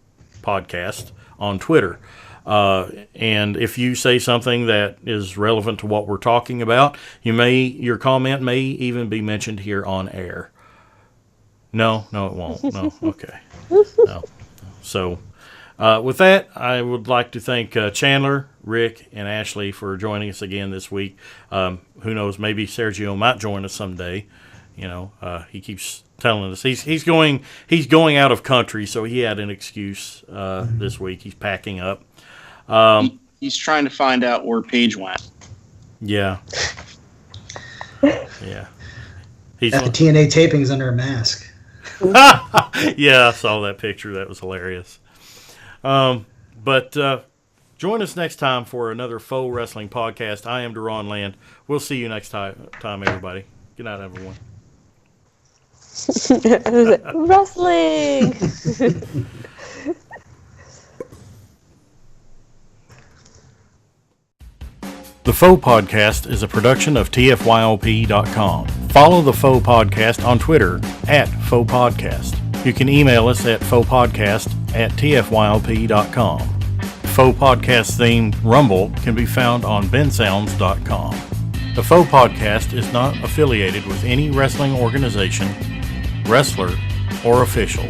on Twitter. And if you say something that is relevant to what we're talking about, your comment may even be mentioned here on air. No, it won't. No, okay. No. So, with that, I would like to thank Chandler, Rick, and Ashley for joining us again this week. Who knows? Maybe Sergio might join us someday. He keeps telling us he's going out of country, so he had an excuse this week. He's packing up. He's trying to find out where Paige went. Yeah. Yeah. He's at the TNA tapings under a mask. Yeah, I saw that picture. That was hilarious. But join us next time for another FOWE Wrestling podcast. I am Deron Land. We'll see you next time, everybody. Good night, everyone. Wrestling. The FOWE Podcast is a production of TFYLP.com. Follow the FOWE Podcast on Twitter at FOWE Podcast. You can email us at FOWEpodcast@TFYLP.com. FOWE Podcast theme, Rumble, can be found on bensounds.com. The FOWE Podcast is not affiliated with any wrestling organization, wrestler, or official.